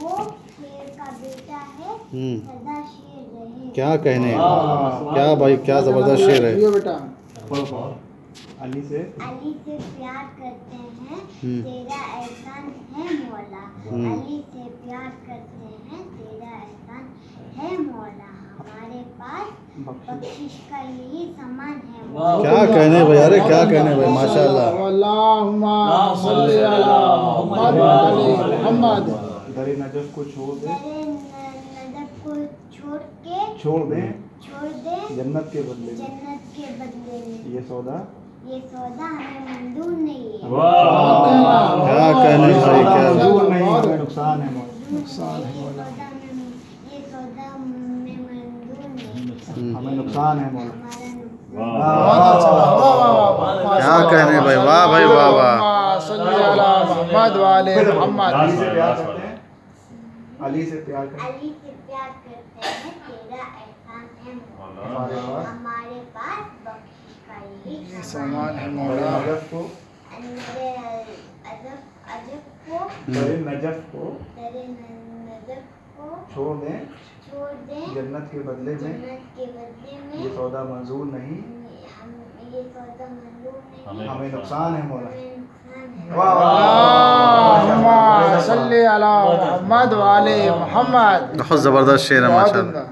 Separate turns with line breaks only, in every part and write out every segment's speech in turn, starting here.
वो शेर का बेटा है, सदा शेर रहे।
क्या कहने, क्या भाई, क्या जबरदस्त शेर है।
बेटा
अली से प्यार करते हैं, तेरा एहसान है मौला। अली से प्यार करते हैं, तेरा एहसान है मौला। हमारे पास बख्शिश का यही सामान है मौला।
क्या कहने भाई, अरे क्या कहने भाई, माशाल्लाह।
अल्लाहुम्मा सल्ली अला मुहम्मद।
दरे नजफ को छोड़ दे,
नजफ को
छोड़ दे
जन्नत के
जन्नत
बदले में।
ये सौदा
हमें मंजूर नहीं है।
क्या कहने भाई, क्या
मंजूर नहीं, हमें नुकसान है मौला।
ये सौदा हमें मंजूर नहीं है।
हमें नुकसान है मौला।
क्या कहने भाई, वाह भाई, वाह वाह।
सल्ली अला मुहम्मद व आले मुहम्मद।
अली से प्यार करते हैं, अली से प्यार करते हैं,
अली से प्यार करते हैं, तेरा एहसान है मौला। हमारे पास बख्शिश का यही
सामान है
दरे
मौला।
नजफ को
दरे
नजफ को
नजफ को
छोड़ दे
छोड़ दें
जन्नत के बदले में।
जन्नत के बदले में।
ये सौदा मंजूर नहीं,
ये सौदा मंजूर नहीं,
हमें नुकसान है मौला।
हमें नुकसान है।
अल्लाहुम्मा सल्ली अला मुहम्मद व आले मुहम्मद।
बहुत ज़बरदस्त शेर है माशाल्लाह।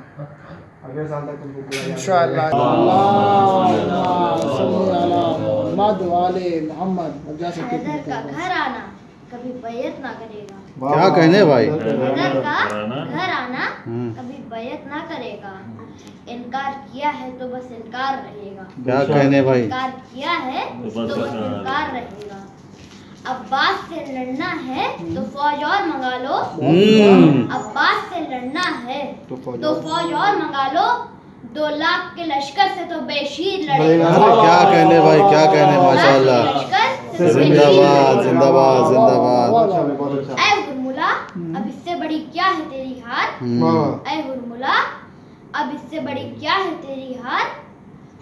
अगले साल तक तुमको पूरा याद
इंशाअल्लाह। अल्लाहुम्मा सल्ली अला मुहम्मद व आले मुहम्मद। अब जा सकते
हैदर का घर आना कभी बैत ना करेगा।
क्या कहने भाई,
हैदर का घर आना कभी बैत ना करेगा। इनकार किया है तो बस इनकार रहेगा।
क्या कहने भाई,
इनकार किया है तो बस इनकार रहेगा। अब्बास से लड़ना है तो फौज और मंगा लो। अब्बास से लड़ना है तो फौज और मंगा लो। 2 लाख के लश्कर से तो बेशीर लड़ेगा।
अरे क्या कहने भाई, क्या कहने, माशाल्लाह। जिंदाबाद जिंदाबाद जिंदाबाद।
ऐ हुरमुला अब इससे बड़ी क्या है तेरी हार। ऐ हुरमुला अब इससे बड़ी क्या है तेरी हार।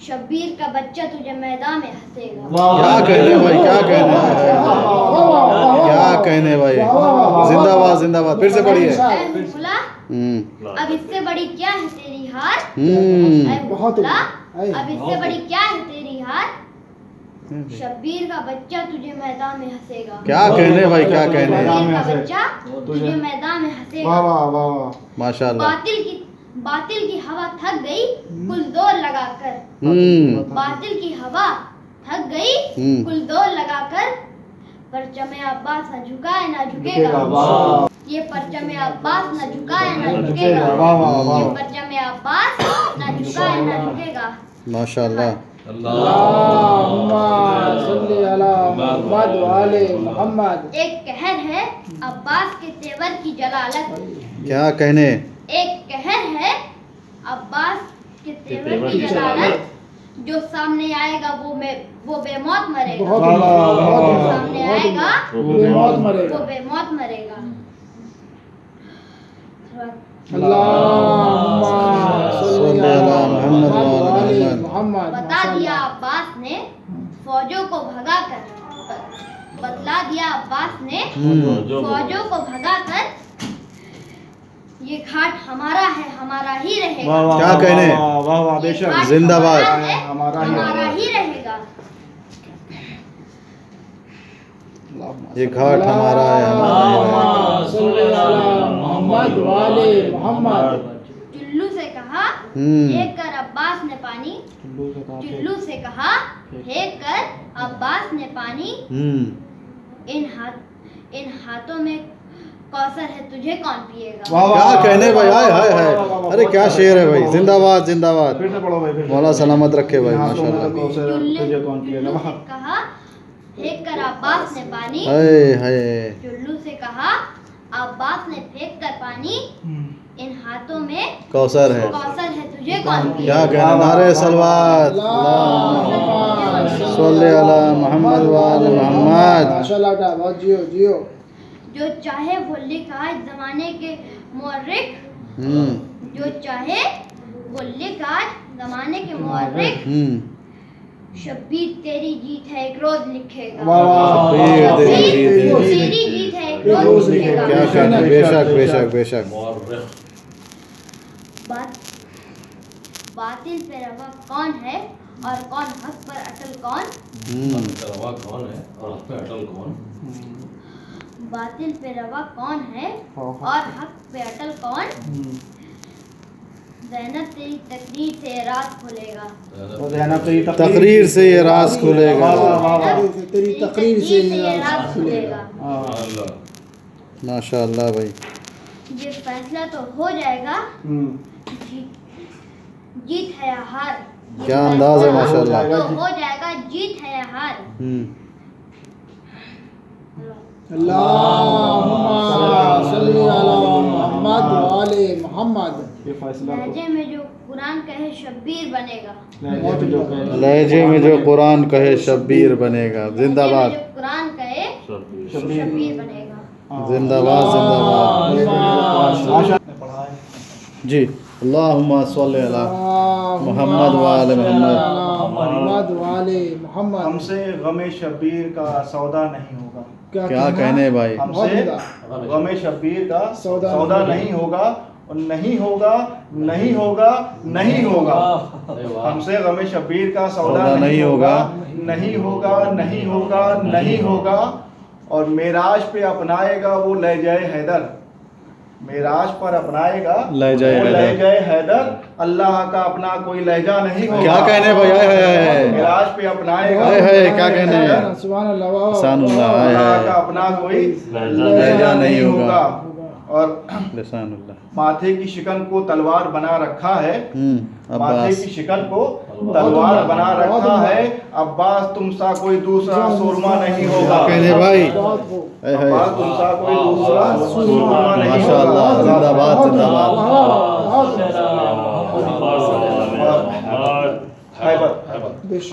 शब्बीर का बच्चा तुझे मैदान में हंसेगा।
क्या कहने भाई, क्या कहने, क्या कहने भाई, जिंदाबाद जिंदाबाद। फिर से पढ़िए।
ऐ हुरमुला अब इससे बड़ी क्या है तेरी हार। ऐ हुरमुला अब इससे बड़ी क्या है तेरी हार। शब्बीर का बच्चा तुझे मैदान में हंसेगा।
क्या कहने भाई, क्या कहने,
शब्बीर का बच्चा तुझे मैदान में हंसेगा।
माशाल्लाह।
बातिल की हवा थक गई कुल जोर लगाकर। बातिल की हवा थक गई कुल जोर लगाकर। परचमे अब्बास न झुकाए ना झुकेगा। ये परचमे अब्बास न झुकाए ना झुकेगा। ये परचमे अब्बास न झुकाए ना झुकेगा।
माशाल्लाह।
अल्लाहुम्मा सल्ली अला मुहम्मद व आले मुहम्मद।
एक कहर है अब्बास के तेवर की जलालत।
क्या कहने,
एक कहर है अब्बास के तेवर की जलालत। जो सामने आएगा वो बेमौत मरेगा। जो सामने आएगा वो बेमौत मरेगा।
अल्लाहुम्मा सल्ली अला मुहम्मद व आले मुहम्मद।
बता दिया अब्बास ने फौजों को भगाकर। बतला दिया अब्बास ने फौजों को भगाकर। ये घाट हमारा है, हमारा ही रहेगा।
क्या कहने, जिंदाबाद।
हमारा ही रहेगा।
ये घाट हमारा है,
मोहम्मद वाले मोहम्मद।
चुल्लू से कहा फेंक कर अब्बास ने पानी। चुल्लू से कहा फेंक कर अब्बास ने पानी। इन हाथों में कौसर है तुझे कौन पिएगा।
क्या कहने भाई, हाय हाय हाय। अरे क्या शेर है भाई, जिंदाबाद जिंदाबाद।
फिर से पढ़ो भाई, फिर से।
मौला सलामत रखे भाई, माशाल्लाह।
तुझे कौन पिएगा।
चुल्लू से कहा फेंक कर अब्बास ने पानी।
हाय हाय।
चुल्लू से कहा अब्बास ने फेंक कर पानी। इन हाथों में
कौसर है
तुझे कौन पिएगा।
क्या कहना, नारे सलवात सल्ले अला मुहम्मद व आले मुहम्मद।
माशाल्लाह बेटा, बहुत जियो जियो।
जो चाहे वो लिख आज जमाने के मुअर्रिख। जो चाहे वो लिख आज जमाने के मुअर्रिख। शब्बीर तेरी जीत है एक रोज लिखेगा।
शब्बीर तेरी
तेरी जीत है एक रोज लिखेगा।
क्या कहने, बेशक बेशक बेशक।
बातिल पे रवा कौन है और कौन हक पर अटल कौन?
रवा कौन है और हक पे अटल कौन?
बातिल पे रवा कौन है और हक पे अटल कौन? ज़ैनब तेरी तकरीर से ये राज खुलेगा।
तकरीर से ये राज खुलेगा।
तेरी तकरीर से
ये राज खुलेगा।
माशाअल्लाह भाई।
ये फैसला तो हो जाएगा, जीत है या हार। ये
क्या अंदाज है माशाअल्लाह।
तो हो जाएगा, जीत है या हार।
अल्लाहुम्मा सल्ली अला मुहम्मद व आले मुहम्मद।
ये फैसला
लहजे में जो कुरान कहे शब्बीर बनेगा।
लहजे में जो कुरान कहे शब्बीर बनेगा। जिंदाबाद।
लहजे में जो कुरान कहे शब्बीर बनेगा।
जिंदाबाद जिंदाबाद। जी अल्लाहुम्मा सल्ली अला मुहम्मद व आले मुहम्मद।
मोहम्मद व आले मोहम्मद।
हमसे गमे शब्बीर का सौदा नहीं होगा।
क्या कहने भाई।
हमसे गमे शब्बीर का सौदा नहीं होगा और नहीं होगा नहीं होगा नहीं होगा। हमसे गमे शब्बीर का सौदा नहीं होगा, नहीं होगा नहीं होगा नहीं होगा। और मेराज पे अपनाएगा वो लहजाए हैदर। मेराज पर अपनाएगा लहजाए हैदर। अल्लाह का अपना कोई लहजा नहीं होगा।
क्या कहने भाई। है
मेराज पे अपनाएगा
क्या कहने।
सुभान अल्लाह।
लिसानुल्लाह।
अल्लाह का अपना कोई
लहजा नहीं होगा।
और
लिसानुल्लाह।
माथे की शिकन को तलवार बना रखा है। माथे
अब्बास।
की शिकन को तलवार बना रखा है। अब्बास तुम सा कोई दूसरा सुरमा नहीं होगा।
कहने भाई।
अब्बास तुम सा कोई दूसरा सुरमा नहीं
माशाअल्लाह।
होगा।
जिंदाबाद जिंदाबाद।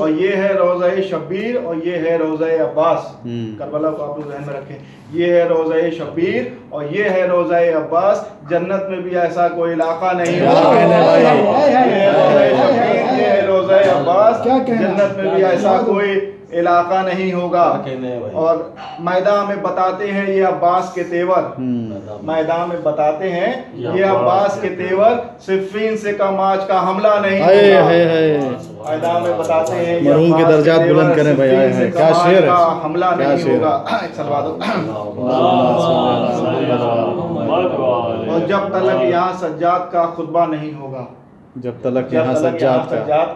और ये है रोज़ा शब्बीर और ये है रोज़ा अब्बास। करबला को आप लोग ध्यान में रखें। ये है रोज़ा शब्बीर और ये है रोज़ा अब्बास। जन्नत में भी ऐसा कोई इलाका नहीं होगा। ये है रोज़ा शब्बीर, ये है रोज़ा अब्बास। जन्नत में भी ऐसा कोई इलाका नहीं होगा। और मैदान में बताते हैं ये अब्बास के तेवर। मैदान में बताते हैं ये अब्बास के तेवर। सिफ़ीन से कम आज का हमला नहीं होगा। मैदान में बताते हैं ये
मरहूम के दर्जात बुलंद करें भाई।
सिफ़ीन से
क्या
कम आज
शेर है।
का हमला नहीं होगा। एक सलवा दो। और जब तक यहाँ सज्जाद का खुतबा नहीं होगा।
जब तक यहाँ सज्जाद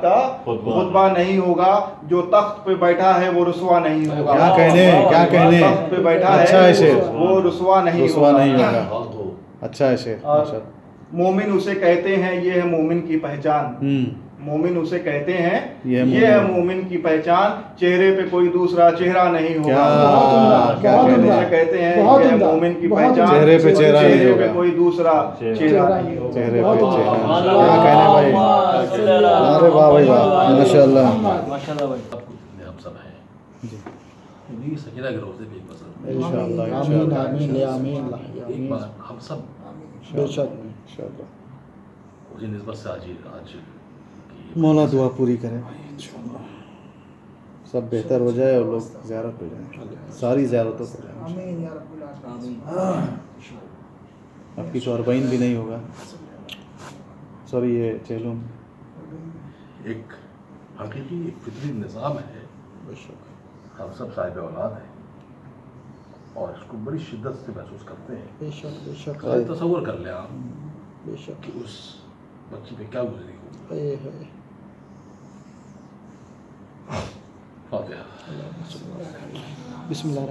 का खुतबा नहीं होगा। जो तख्त पे बैठा है वो रुसवा नहीं होगा।
क्या कहने
तख्त पे बैठा
अच्छा है शेर।
वो रुसवा नहीं
रुसवा नहीं
होगा।
होगा। अच्छा है शेर।
और मोमिन उसे कहते हैं ये है मोमिन की पहचान। मोमिन उसे कहते हैं ये है मोमिन की पहचान। चेहरे पे कोई दूसरा चेहरा नहीं होगा। मोमिन उसे कहते हैं ये है मोमिन की पहचान।
चेहरे पे चेहरा नहीं होगा।
कोई दूसरा चेहरा नहीं होगा।
चेहरे पे चेहरा। क्या कहने भाई। अरे वाह भाई वाह। माशाअल्लाह।
हम सब हैं जी। सकीना के रोज़े भी एक पसंद।
इंशाअल्लाह
आमीन आमीन ले आमीन
एक बार हम सब
बेशक
इंशाअल्लाह।
उसी निस्बत से आज
मौला दुआ पूरी करे भाई। इंशाअल्लाह सब बेहतर हो जाए और लोग ज़ियारत हो जाए। सारी ज़ियारतों पर जाए।
आमीन या रब्बुल आलमीन।
आपकी तो 40 भी नहीं होगा। सॉरी ये चेलूम
एक हकीकी फितरी निज़ाम है। हम सब साहिब औलाद हैं और इसको बड़ी शिद्दत से महसूस करते हैं।
बेशक बेशक
तसव्वुर कर लें आप
बेशक
कि उस बच्ची पे क्या गुजरी होगी। फातिहा।
बिस्मिल्लाह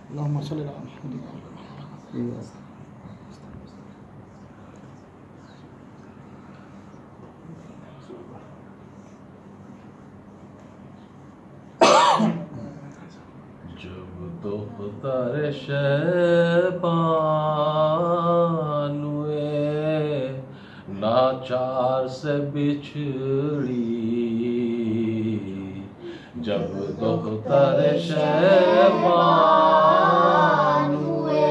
अल्लाहुम्मा सल्ली अला मुहम्मद।
जब दुख्तर शैबान हुए नाचार से बिछड़ी। जब दुख्तर शैबान हुए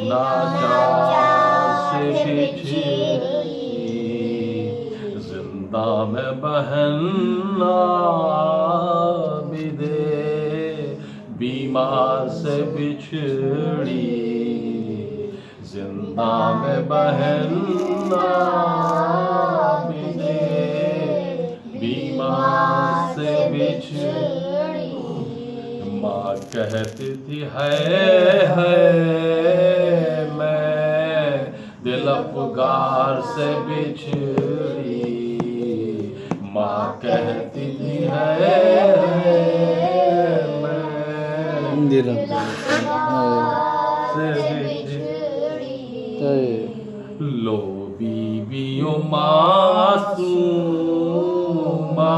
नाचार से बिछड़ी। जिंदा में बहन बीमार से बिछड़ी, जिंदा में बहन ना मिले, बीमार से बिछड़ी। माँ कहती थी है मैं दिल अफगार से बिछड़ी, माँ कहती थी है मैं
दिल
लो बीबियों मासूमा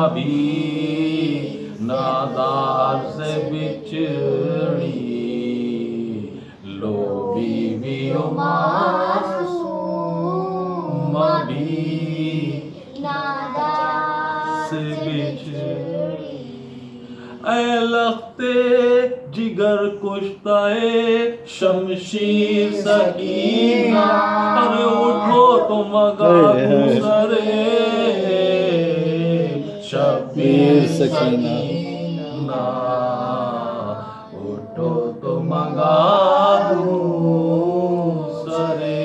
भी नादार से बिछड़ी, लो बीबियों मासूमा भी नादार से बिछड़ी। ऐ लख्ते जिगर कुश्ताए शमशीर सकीना, अरे उठो तो मगा दूसरे शबीर सकीना, उठो तो मगा दूसरे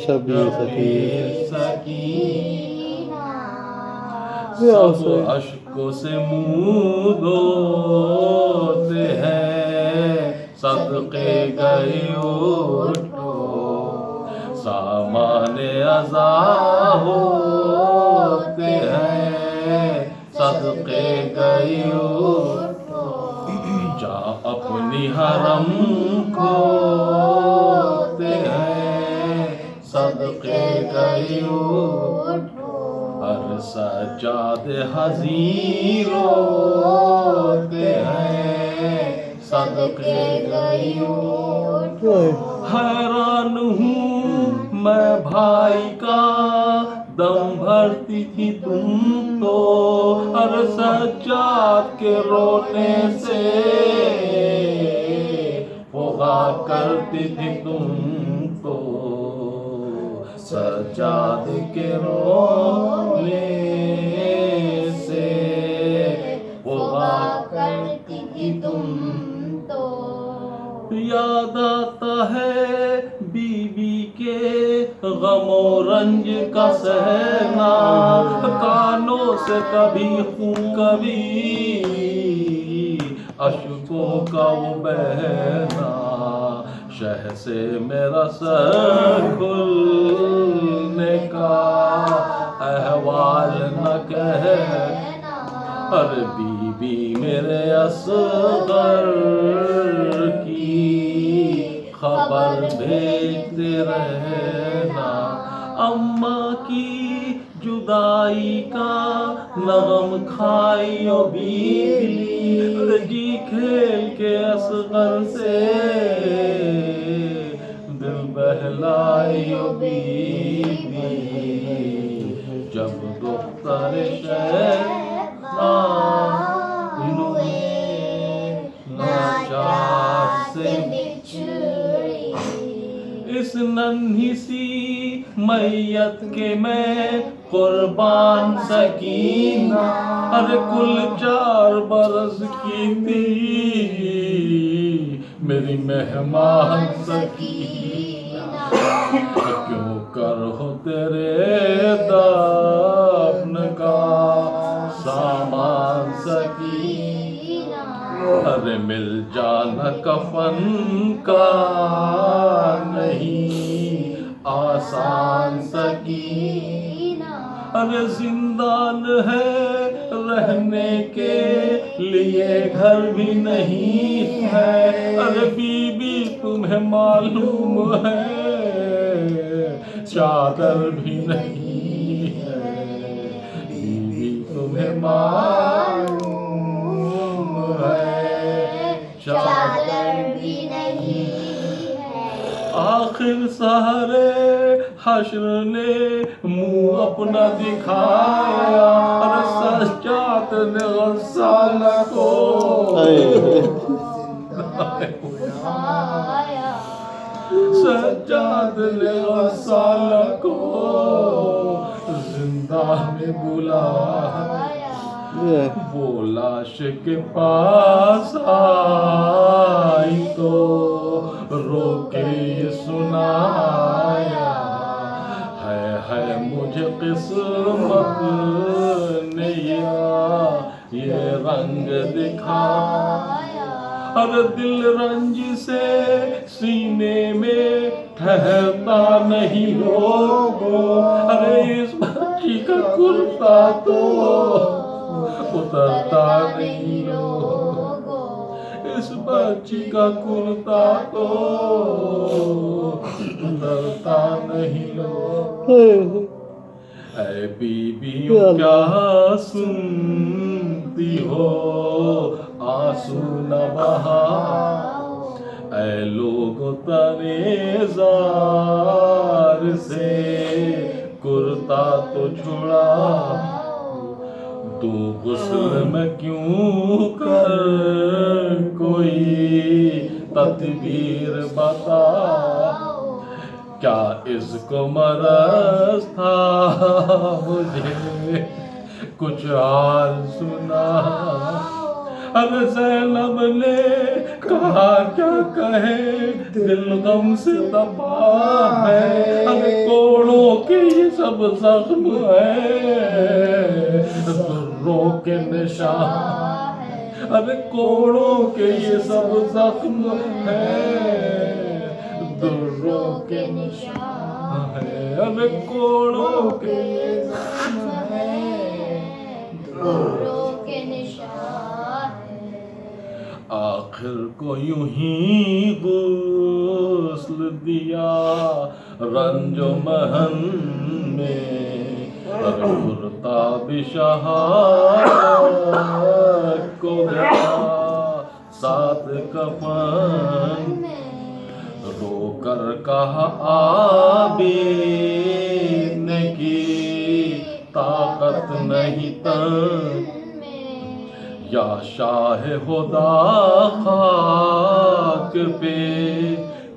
शबीर
सकीना। सब अश्कों से मुंह धोते हैं, सदके गए उठो, सामाने अज़ा होते हैं, सदके गए उठो, जा अपनी हरम खोते हैं, सदके गए उठो, हर सजादे हज़ीर होते हैं, सदके गए उठो। हैरान हूँ मैं भाई का दम भरती थी तुम तो, हर सज्जाद के रोने से पुकार करती थी तुम तो, सज्जाद के रोने से पुकार करती थी तुम तो। याद आता है बीबी के गमो रंज का सहना, कानों से कभी खून कभी अश्कों का वो बहना, शह से मेरा सर खुलने का अहवाल न कहना, अरे बीबी मेरे असगर की खबर भेजते रहना, अम्मा की जुदाई का नगम खाइयो बीबी, जी खेल के असगर से दिल बहलाइयो बीबी, जब दुख्तर नाचार से इस नन्ही सी मैयत के मैं कुर्बान सकीना, अरे कुल 4 बरस की थी मेरी मेहमान सकीना, क्यों कर हो तेरे दफ्न का सामान सकीना, अरे मिल जाना कफन का नहीं आसान सकीना, अरे जिंदान है रहने के लिए घर भी नहीं है, अरे बीबी तुम्हें मालूम है चादर भी नहीं है, बीबी तुम्हें मालूम है चादर भी नहीं है। आखिर सहारे हश्र ने मुंह अपना दिखाया, अरे सज्जाद ने गस्साल को उठाया, सज्जाद ने गस्साल को जिंदा में बुलाया, वो लाश के पास आई तो रोके ये सुनाया, है मुझे किस्मत ने ये रंग दिखाया। अरे दिल रंज से सीने में ठहरता नहीं लोगों, अरे इस बच्ची का कुर्ता तो उतरता नहीं लोगों, इस बच्ची का कुर्ता तो उतरता नहीं लोगों। ऐ बीबियों क्या सुनती हो, आंसू न बहाओ, ऐ लोगों तनेज़ार से कुर्ता तो छुड़ाओ। दो गुस्ल में क्यों कर कोई तदबीर बताओ, क्या इसको मरज था मुझे कुछ हाल सुना। अरे ज़ैनब ने कहा क्या कहे, दिल गम से दबा है, अरे कोड़ों के ये सब जख्म है, दुर्रों के निशान, अरे कोड़ों के ये सब जख्म है, दुर्रों के निशान है, अरे कोड़ों के जख्म है, दुर्रों के निशान है। आखिर को यूं ही गुस्ल दिया रंजो महन में, अरे कुर्ता भी शहादत को गया साथ कफन में। रोकर कहा आबिद ने की ताकत नहीं तन में, या शाह खुदा खाक पे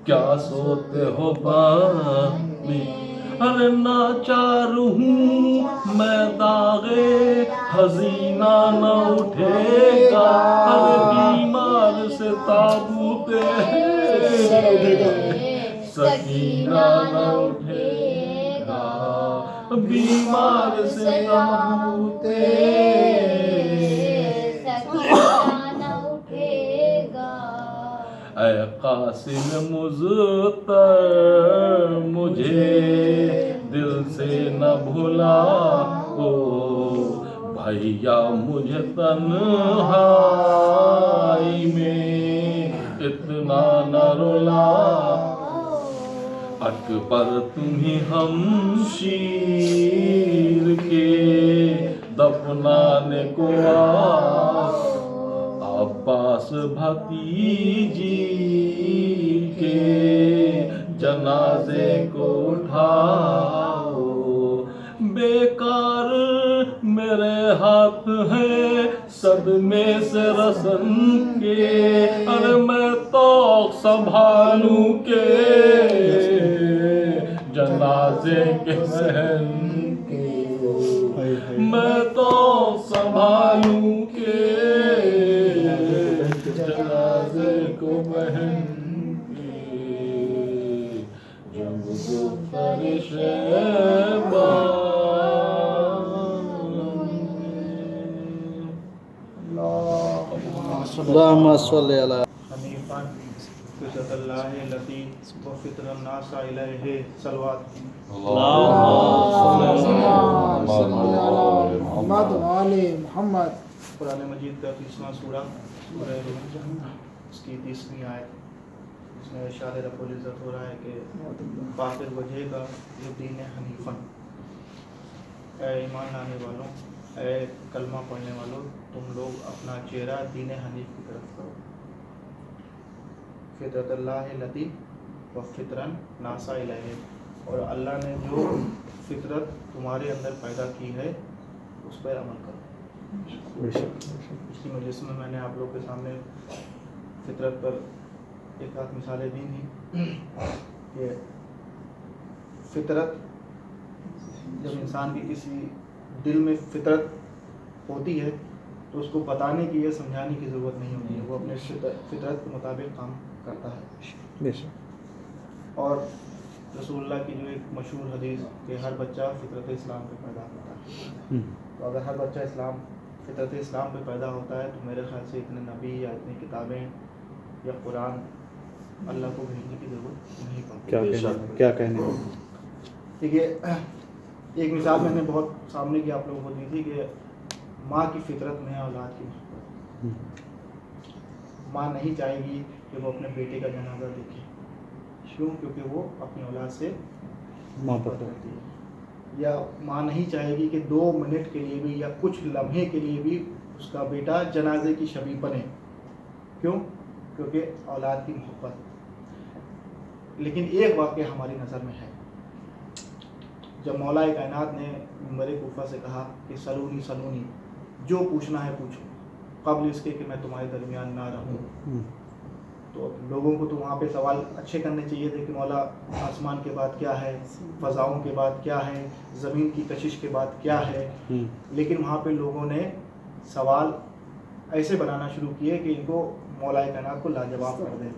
क्या सोते हो बाग में। अरे नाचार हूँ मैं दागे हसीना न उठेगा, अरे बीमार से ताबूते सकीना न उठेगा, बीमार से ताबूते सकीना न उठेगा। ऐ कासिम मुज़्तर मुझे दिल से न भुलाओ, भैया मुझे तन्हाई में इतना न रुलाओ। अकबर तुम्ही हम शीर के दफनाने को आओ, अब्बास भतीजी के जनाजे को उठाओ। बेकार मेरे हाथ है सदमे से रसन के, अरे मैं तो संभालूं के जनाजे के सहन के, मैं तो संभालूं के जनाजे को बहन के। जब गुफ्तर शैबा
अल्लाहुम्मा सल्लि अला
हनीफन फितरतल्लाहि लती व फितरन नासा इलैहि सलवात।
मोहम्मद वाले मोहम्मद।
कुरान मजीद का 30वां सूरा सूरह रूम, उसकी 30वीं आयत, इसमें इरशाद रब्बुल इज़्ज़त हो रहा है कि पाकिर वजह का ये दीन हनीफन। ऐ ईमान लाने वालों, ऐ कलमा पढ़ने वालों, तुम लोग अपना चेहरा दीन हनीफ की तरफ करो। फितरतल्लाहि लती व फितरन नासा इलैहि, और अल्लाह ने जो फितरत तुम्हारे अंदर पैदा की है उस पर अमल करो। पिछली मजलिस में मैंने आप लोग के सामने फितरत पर एक आध मिसालें दी थी कि फितरत, जब इंसान की किसी दिल में फितरत होती है तो उसको बताने की या समझाने की ज़रूरत नहीं होती है, वो अपने फितरत के मुताबिक काम करता है।
बेशक।
और रसूलुल्लाह की जो एक मशहूर हदीस कि हर बच्चा फितरत इस्लाम पे पैदा होता है, तो अगर हर बच्चा फितरत इस्लाम पे पैदा होता है तो मेरे ख्याल से इतने नबी या इतनी किताबें या कुरान अल्लाह को भेजने की ज़रूरत नहीं पड़ती।
क्या कहने।
देखिए, एक मिसाल मैंने बहुत सामने की आप लोगों को दी थी कि माँ की फितरत में है औलाद की मोहब्बत। माँ नहीं चाहेगी कि वो अपने बेटे का जनाजा देखे, क्यों? क्योंकि वो अपनी औलाद से मोहब्बत करती है। या माँ नहीं चाहेगी कि 2 मिनट के लिए भी या कुछ लम्हे के लिए भी उसका बेटा जनाजे की शबीह बने, क्यों? क्योंकि औलाद की मोहब्बत। लेकिन एक वाक़या हमारी नज़र में है, जब मौलाए कायनात ने मिंबर कूफा से कहा कि सलूनी सलूनी, जो पूछना है पूछो, क़ब्ल इसके कि मैं तुम्हारे दरमियान ना रहूं। तो लोगों को तो वहाँ पे सवाल अच्छे करने चाहिए थे कि मौला आसमान के बाद क्या है, फ़ज़ाओं के बाद क्या है, ज़मीन की कशिश के बाद क्या है, लेकिन वहाँ पे लोगों ने सवाल ऐसे बनाना शुरू किए कि इनको मौलाए कायनात को लाजवाब कर दें।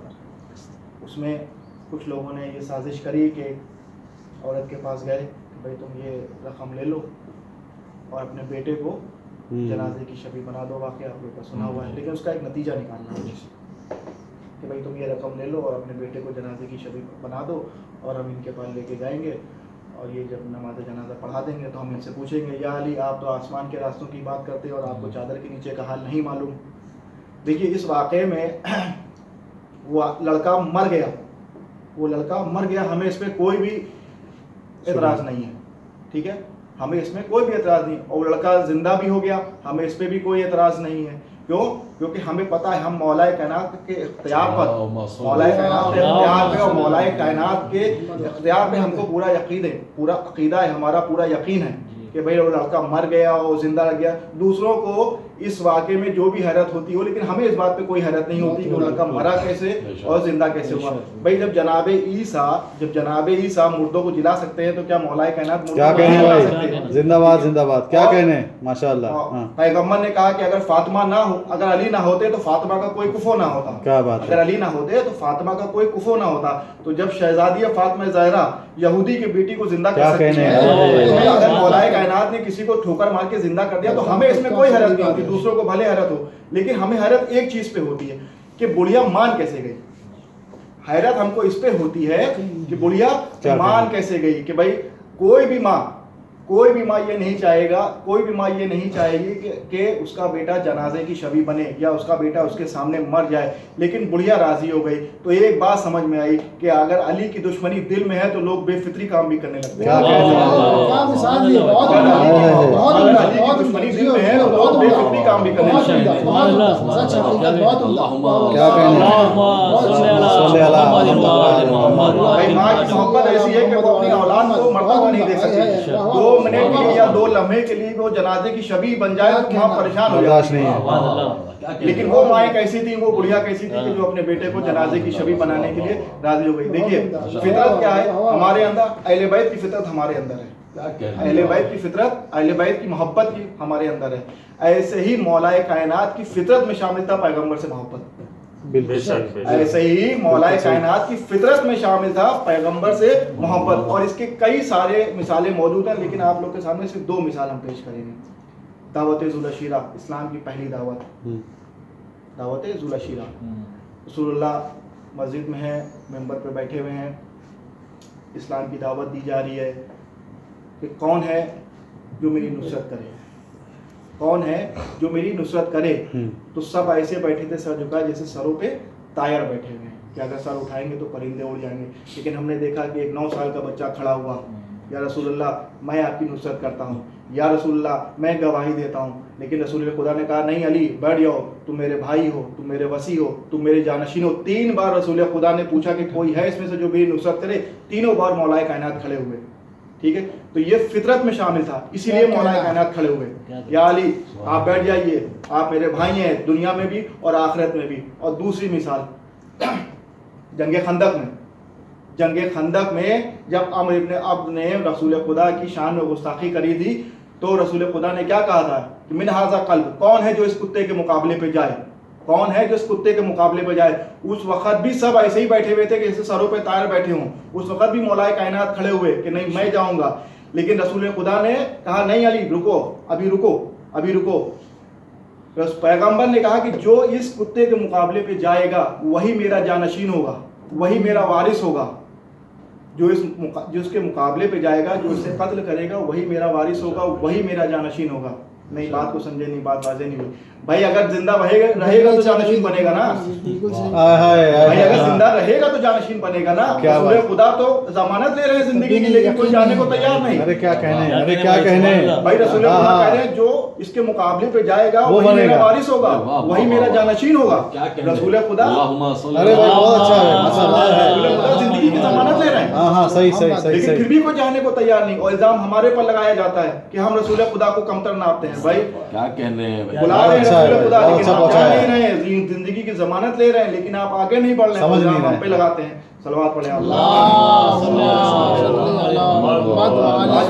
उसमें कुछ लोगों ने ये साजिश करी कि औरत के पास गए कि भाई तुम ये रकम ले लो और अपने बेटे को जनाजे की शबीह बना दो। वाक़या आप लोगों का सुना हुआ है, लेकिन उसका एक नतीजा निकालना है कि भाई तुम ये रकम ले लो और अपने बेटे को जनाजे की शबीह बना दो और हम इनके पास लेके जाएंगे और ये जब नमाज जनाजा पढ़ा देंगे तो हम इनसे पूछेंगे, या अली आप तो आसमान के रास्तों की बात करते हो और आपको चादर के नीचे का हाल नहीं मालूम। देखिए, इस वाक़े में वो लड़का मर गया, हमें इस पर कोई भी एतराज़ नहीं है, ठीक है, हमें इसमें कोई भी एतराज़ नहीं। और लड़का ज़िंदा भी हो गया, हमें इस पर भी कोई एतराज़ नहीं है। क्यों? क्योंकि हमें पता है हम मौलाए कायनात के इख्तियार पर, मौलाए कायनात के इख्तियार पे और मौलाए कायनात के इख्तियार पे हमको पूरा यकीन है, पूरा अकीदा है, हमारा पूरा यकीन है कि भाई वो लड़का मर गया और जिंदा रह गया। दूसरों को इस वाक़े में जो भी हैरत होती हो, लेकिन हमें इस बात पे कोई हैरत नहीं होती कि वो लड़का मरा कैसे और जिंदा कैसे हुआ। भाई जब जनाबे ईसा मुर्दों को जिला सकते हैं तो क्या मौलाए कायनात
क्या कहने भाई, जिंदाबाद जिंदाबाद, क्या कहने, माशाअल्लाह।
पैगम्बर ने कहा कि अगर फातिमा ना हो, अगर अली ना होते तो फातिमा का कोई कुफो ना होता।
क्या बात है।
अगर अली ना होते तो फातिमा का कोई कुफो ना होता। तो जब शहजादी फातिमा ज़हरा यहूदी की बेटी को जिंदा कर सकती है, अगर मौलाए कायनात ने किसी को ठोकर मार के जिंदा कर दिया तो हमें इसमें कोई हैरत नहीं होती। दूसरों को भले हैरत हो, लेकिन हमें हैरत एक चीज पे होती है कि बुढ़िया मान कैसे गई। हैरत हमको इस पे होती है कि बुढ़िया मान कैसे गई, कि भाई कोई भी माँ ये नहीं चाहेगी कि उसका बेटा जनाजे की शबीह बने या उसका बेटा उसके सामने मर जाए, लेकिन बुढ़िया राजी हो गई। तो एक बात समझ में आई कि अगर अली की दुश्मनी दिल में है तो लोग बेफिक्री काम भी करने लगते हैं।
क्या मिसाल दी, बहुत
अगर अली की दुश्मनी दिल में है तो लोग बेफिक्री काम भी करने लगते हैं।
क्या कहने।
भाई माँ की मोहब्बत ऐसी है कि वो अपनी औलाद को मरता हुआ नहीं देख सकती। 2 मिनट के लिए या 2 लम्हे के लिए वो जनाजे की शबीह बन जाए तो वहाँ परेशान हो जाती है। लेकिन वो माएँ कैसी थी, वो बुढ़िया कैसी थी कि जो अपने बेटे को जनाजे की शबीह बनाने के लिए राजी हो गई। देखिए फितरत क्या है हमारे अंदर, अहले बैत की फितरत हमारे अंदर है, अहले बैत की फितरत, अहले बैत की मोहब्बत की हमारे अंदर है। ऐसे ही मौलाए कायनात की फितरत में शामिल था पैगम्बर से मोहब्बत, ऐसे ही मौलाए कायनात की फितरत में शामिल था पैगंबर से मोहब्बत। और इसके कई सारे मिसालें मौजूद हैं, लेकिन आप लोग के सामने सिर्फ 2 मिसाल हम पेश करेंगे। दावत ज़ुल-अशीरा, इस्लाम की पहली दावत, दावत ज़ुल-अशीरा। रसूलुल्लाह मस्जिद में है, मेंबर पे बैठे हुए हैं, इस्लाम की दावत दी जा रही है कि कौन है जो मेरी नुसरत करे, कौन है जो मेरी नुसरत करे। तो सब ऐसे बैठे थे सर झुकाए जैसे सरों पे तायर बैठे हुए हैं कि अगर सर उठाएंगे तो परिंदे उड़ जाएंगे। लेकिन हमने देखा कि एक 9 साल का बच्चा खड़ा हुआ, या रसूलुल्लाह मैं आपकी नुसरत करता हूँ, या रसूलुल्लाह मैं गवाही देता हूँ। लेकिन रसूल खुदा ने कहा नहीं अली बैठ जाओ, तुम मेरे भाई हो, तुम मेरे वसी हो, तुम मेरे जानशीन हो। 3 बार रसूल खुदा ने पूछा कि कोई है इसमें से जो मेरी नुसरत करे, तीनों बार मौलाए कायनात खड़े हुए। ठीक है, तो ये फितरत में शामिल था, इसीलिए मौलाए कायनात खड़े हुए, या अली आप बैठ जाइए, आप मेरे भाई हैं दुनिया में भी और आखिरत में भी। और दूसरी मिसाल जंगे खंदक में जब अम्र इब्न अब्द ने रसूल खुदा की शान में गुस्ताखी करी थी तो रसूल खुदा ने क्या कहा था कि मिन हाजा कल्ब, कौन है जो इस कुत्ते के मुकाबले पे जाए, कौन है जो इस कुत्ते के मुकाबले पे जाए। उस वक्त भी सब ऐसे ही बैठे हुए थे कि जैसे सरों पे तार बैठे हों। उस वक्त भी मौलाए कायनात खड़े हुए कि नहीं मैं जाऊंगा, लेकिन रसूल खुदा ने कहा नहीं अली रुको, अभी रुको, अभी रुको। पैगंबर ने कहा कि जो इस कुत्ते के मुकाबले पे जाएगा वही मेरा जानशीन होगा, वही मेरा वारिस होगा। जो इसके मुकाबले पे जाएगा, जो इसे कत्ल करेगा वही मेरा वारिस होगा, वही मेरा जानशीन होगा। नहीं बात को समझे, नहीं बात वाजे नहीं हुई भाई। अगर जिंदा रहेगा तो जानशीन बनेगा ना, भाई अगर जिंदा रहेगा तो जानशीन बनेगा ना। रसूल खुदा तो जमानत ले रहे हैं जिंदगी की, लेकिन कोई जाने को तैयार नहीं।
अरे क्या कहने, अरे क्या कहने
भाई। रसूल खुदा कह रहे हैं जो इसके मुकाबले पे जाएगा वही मेरा वारिस होगा, वही मेरा जानशीन होगा। रसूल खुदा,
अरे भाई बहुत अच्छा है, माशाल्लाह।
जिंदगी की जमानत ले रहे हैं।
हाँ सही सही सही
लेकिन फिर भी कोई जाने को तैयार नहीं, और इल्जाम हमारे पर लगाया जाता है कि हम रसूल खुदा को कमतर नापते हैं। भाई
क्या कहने हैं भाई,
बुला रहे हैं रसूल खुदा, लेकिन
अच्छा
आप जा
है।
नहीं रहे हैं, जिंदगी की जमानत ले रहे हैं, लेकिन आप आगे नहीं बढ़ रहे हैं,
समझ नहीं
इल्जाम हम
रहे।
पे लगाते हैं। सलवात पढ़े आज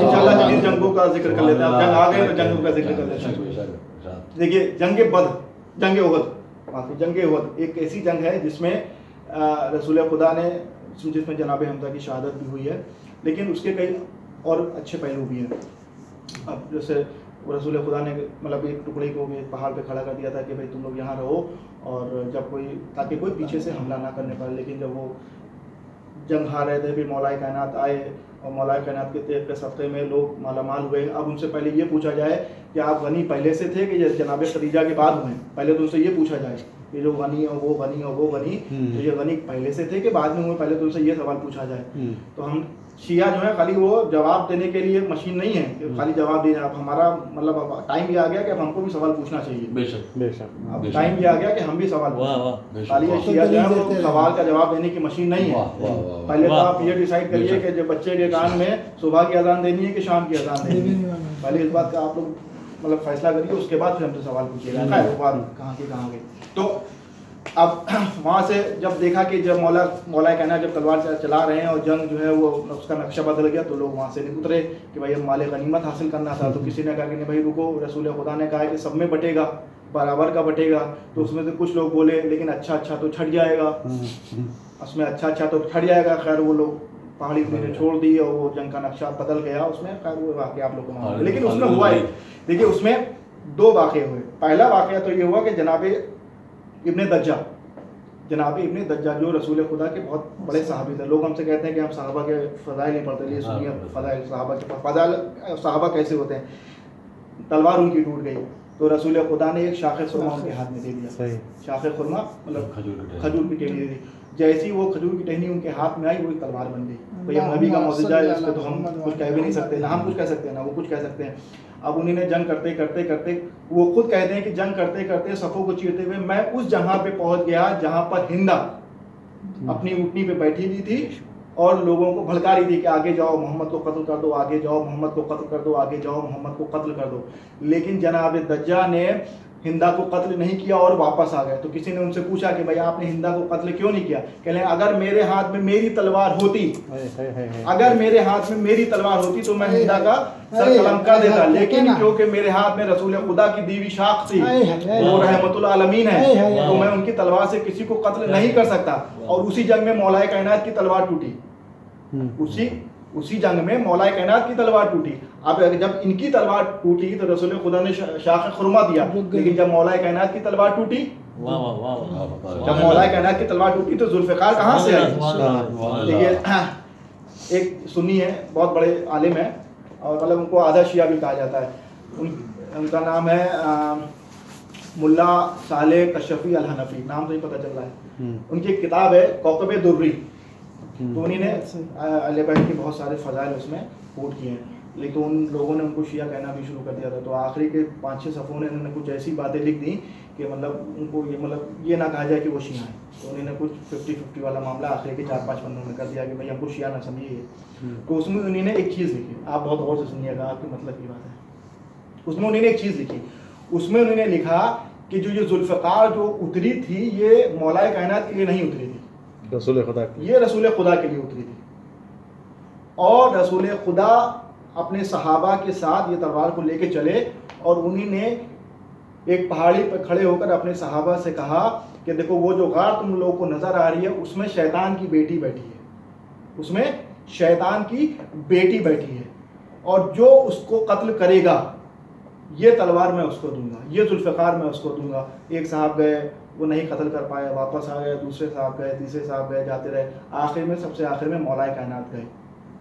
इंशाल्लाह जंगी जंगों का जिक्र कर लेते हैं। जंग आ गए तो जंगों का जिक्र कर लेते हैं। देखिए जंग बदर, जंग उहद, माफी जंग उहद एक ऐसी जंग है जिसमें रसूल खुदा ने, जिसमें जनाब हमजा की शहादत भी हुई है, लेकिन उसके कई और अच्छे पहलू भी हैं। अब जैसे रसूल खुदा ने मतलब एक टुकड़े को भी पहाड़ पे खड़ा कर दिया था कि भाई तुम लोग यहाँ रहो, और जब कोई, ताकि कोई पीछे से हमला ना करने पाए। लेकिन जब वो जंग हार रहे थे, फिर मौलाए कायनात आए, और मौलाए कायनात के तेज के सफ़े में लोग मालामाल हुए। अब उनसे पहले ये पूछा जाए कि आप गनी पहले से थे कि जनाब खदीजा के बाद हुए? पहले तो उनसे ये पूछा जाए कि जो गनी और वो गनी और वो गनी, तो ये गनी पहले से थे कि बाद में हुए? पहले तो उनसे ये सवाल पूछा जाए। तो हम शिया जो है खाली वो जवाब देने के लिए मशीन नहीं है कि खाली जवाब देना। अब हमारा मतलब अब टाइम भी आ गया कि अब हमको भी सवाल पूछना चाहिए।
बेशक
बेशक,
अब टाइम भी आ गया कि हम भी सवाल पूछें। खाली ये शिया जो है वो सवाल का जवाब देने की मशीन नहीं है। पहले तो आप ये डिसाइड करिए कि जो बच्चे के कान में सुबह की अजान देनी है कि शाम की अजान देनी है। पहले इस बात का आप लोग मतलब फैसला करिए, उसके बाद फिर हमसे सवाल पूछिएगा। वो बात कहाँ की कहाँ गई। तो अब वहाँ से जब देखा कि जब मौला कहना जब तलवार चला रहे हैं और जंग जो है वो उसका नक्शा बदल गया, तो लोग वहाँ से नहीं उतरे कि भाई अब माले गनीमत हासिल करना था। तो किसी ने कहा कि नहीं भाई रुको, रसूल खुदा ने कहा है कि सब में बटेगा, बराबर का बटेगा। तो उसमें से कुछ लोग बोले लेकिन अच्छा अच्छा तो छट जाएगा, उसमें अच्छा अच्छा तो छट जाएगा। खैर वो लोग पहाड़ी ने छोड़ दी और वो जंग का नक्शा बदल गया उसमें। खैर वो वाक़ आप लोग को मालूम है, लेकिन उसमें हुआ ही, देखिए उसमें दो वाक़े हुए। पहला वाक़या तो ये हुआ कि जनाब इब्ने दज्जा, जनाब इब्ने दज्जा जो रसूल खुदा के बहुत बड़े सहाबी थे। लोग हमसे कहते हैं कि हम सहाबा के फ़ज़ाइल नहीं पढ़ते, लिए सुनिए फ़ज़ाइल सहाबा के फ़ज़ाइल सहाबा कैसे होते हैं। तलवार उनकी टूट गई तो रसूल खुदा ने एक शाख़ खुरमा उनके हाथ में दे दिया। शाख़ खुरमा मतलब खजूर की टहनी दे दी। जैसी वो खजूर की टहनी उनके हाथ में आई वो तलवार बन गई। भाई नबी का मौजूदा है, इस पर तो हम कुछ कह भी नहीं सकते, ना हम कुछ कह सकते हैं ना वो कुछ कह सकते हैं। अब उन्होंने जंग करते करते करते, वो खुद कहते हैं कि जंग करते करते सफ़ों को चीरते हुए मैं उस जगह पे पहुंच गया जहां पर हिंदा अपनी ऊँटनी पे बैठी हुई थी और लोगों को भड़का रही थी कि आगे जाओ, मोहम्मद को कत्ल कर दो, आगे जाओ, मोहम्मद को कत्ल कर दो, आगे जाओ, मोहम्मद को कत्ल कर दो। लेकिन जनाब दज्जा ने हिंदा को कत्ल नहीं किया और वापस आ गए। तो किसी ने उनसे पूछा कि भाई आपने हिंदा को कत्ल क्यों नहीं किया? कह रहे अगर मेरे हाथ में मेरी तलवार होती, अगर मेरे हाथ में मेरी तलवार होती तो मैं हिंदा का सर कलम कर देता, लेकिन क्योंकि मेरे हाथ में रसूल खुदा की दीवी शाख थी, वो रहमतुल आलमीन है, तो मैं उनकी तलवार से किसी को कत्ल नहीं कर सकता। और उसी जंग में मौलाए कायनात की तलवार टूटी, उसी जंग में मौलाए कायनात की तलवार टूटी। अब जब इनकी तलवार टूटी तो रसूल खुदा ने शाख खुरमा दिया, लेकिन जब मौलाए कायनात की तलवार टूटी, जब मौलाए कायनात की तलवार टूटी तो जुल्फ़िकार कहाँ से आई? देखिए एक सुन्नी है, बहुत बड़े आलिम है और मतलब उनको आधा शिया भी कहा जाता है। उनका नाम है मुल्ला साले कशफी अल हनफी, नाम से ही पता चल रहा है। उनकी एक किताब है कौकबे दुर्री, तो उन्होंने अली बैत के बहुत सारे फ़ज़ाइल उसमें कोट किए हैं, लेकिन उन लोगों ने उनको शिया कहना भी शुरू कर दिया था। तो आखिरी के 5-6 सफ़ों ने उन्होंने कुछ ऐसी बातें लिख दी कि मतलब उनको ये मतलब ये ना कहा जाए कि वो शिया हैं। तो उन्होंने कुछ 50-50 वाला मामला आखिरी के 4-5 पन्नों में कर दिया कि भाई हमको शिया ना समझिए। तो उसमें उन्होंने एक चीज़ लिखी, आप बहुत गौर से सुनिएगा, आपके मतलब की बात है। उसमें उन्होंने एक चीज़ लिखी, उसमें उन्होंने लिखा कि जो ये जुल्फ़िकार जो उतरी थी ये मौलाए कायनात के लिए नहीं उतरी थी,
रसूल खुदा,
ये रसूल खुदा के लिए उतरी थी। और रसूल खुदा अपने सहाबा के साथ ये तलवार को लेके चले और उन्हीं ने एक पहाड़ी पर खड़े होकर अपने सहाबा से कहा कि देखो वो जो गार तुम लोगों को नजर आ रही है उसमें शैतान की बेटी बैठी है, उसमें शैतान की बेटी बैठी है, और जो उसको कत्ल करेगा ये तलवार मैं उसको दूंगा, ये जुल्फ़िकार मैं उसको दूंगा। एक साहब गए, वो नहीं कत्ल कर पाए, वापस आ गए, दूसरे साहब गए, तीसरे साहब गए, जाते रहे। आखिर में सबसे आखिर में मौलाए कायनात गए,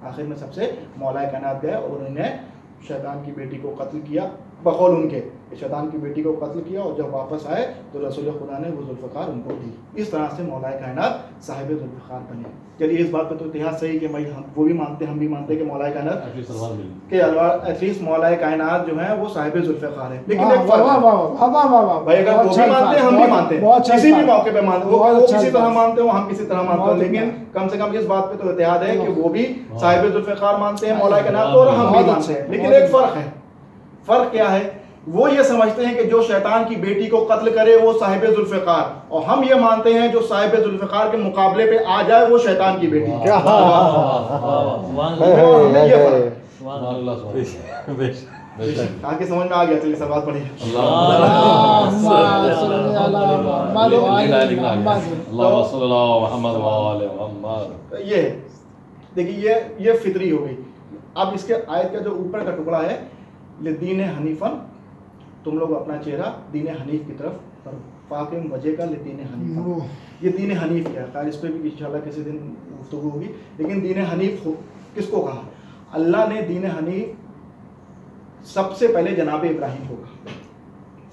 आखिर में सबसे मौलाए कायनात गए और उन्होंने शैतान की बेटी को कत्ल किया, बकौल उनके शैतान की बेटी को कत्ल किया, और जब वापस आए तो रसूल खुदा ने वो जुल्फ़िकार उनको दी। इस तरह से मौलाए कायनात साहिब जुल्फ़िकार बने। चलिए इस बात पर तो इतिहास सही कि भाई हम वो भी मानते हैं, हम भी मानते हैं कि मौलाए कायनात के एटलीस्ट मौलाए कायनात जो है वो साहिब जुल्फ़िकार है। लेकिन एक फर्क है भाई, अगर वो भी मानते हैं हम भी मानते हैं, किसी भी मौके पे मानते हैं, वो किसी तरह मानते हो हम किसी तरह मानते हैं, लेकिन कम से कम इस बात पे तो इत्तेहाद है कि वो भी साहिब जुल्फ़िकार मानते हैं मौलाए कायनात को, और हम भी मानते हैं। लेकिन एक फर्क है, फर्क क्या है? वो ये समझते हैं कि जो शैतान की बेटी को कत्ल करे वो साहिब जुल्फ़िकार, और हम ये मानते हैं जो साहिब जुल्फ़िकार के मुकाबले पे आ जाए वो शैतान की बेटी।
क्या
आगे समझ में आ गया? चलिए सवाल पढ़िए। ये देखिए ये फितरी हो गई। अब इसके आयत का जो ऊपर का टुकड़ा है, दीन हनीफन, तुम लोग अपना चेहरा दीन हनीफ की तरफ फाकिम वजह का दीन हनीफ। ये दीन हनीफ क्या है? खैर इस पर भी इंशाल्लाह किसी दिन गुफ्तगू होगी। लेकिन दीन हनीफ किसको कहा? अल्लाह ने दीन हनीफ सबसे पहले जनाब इब्राहिम को कहा,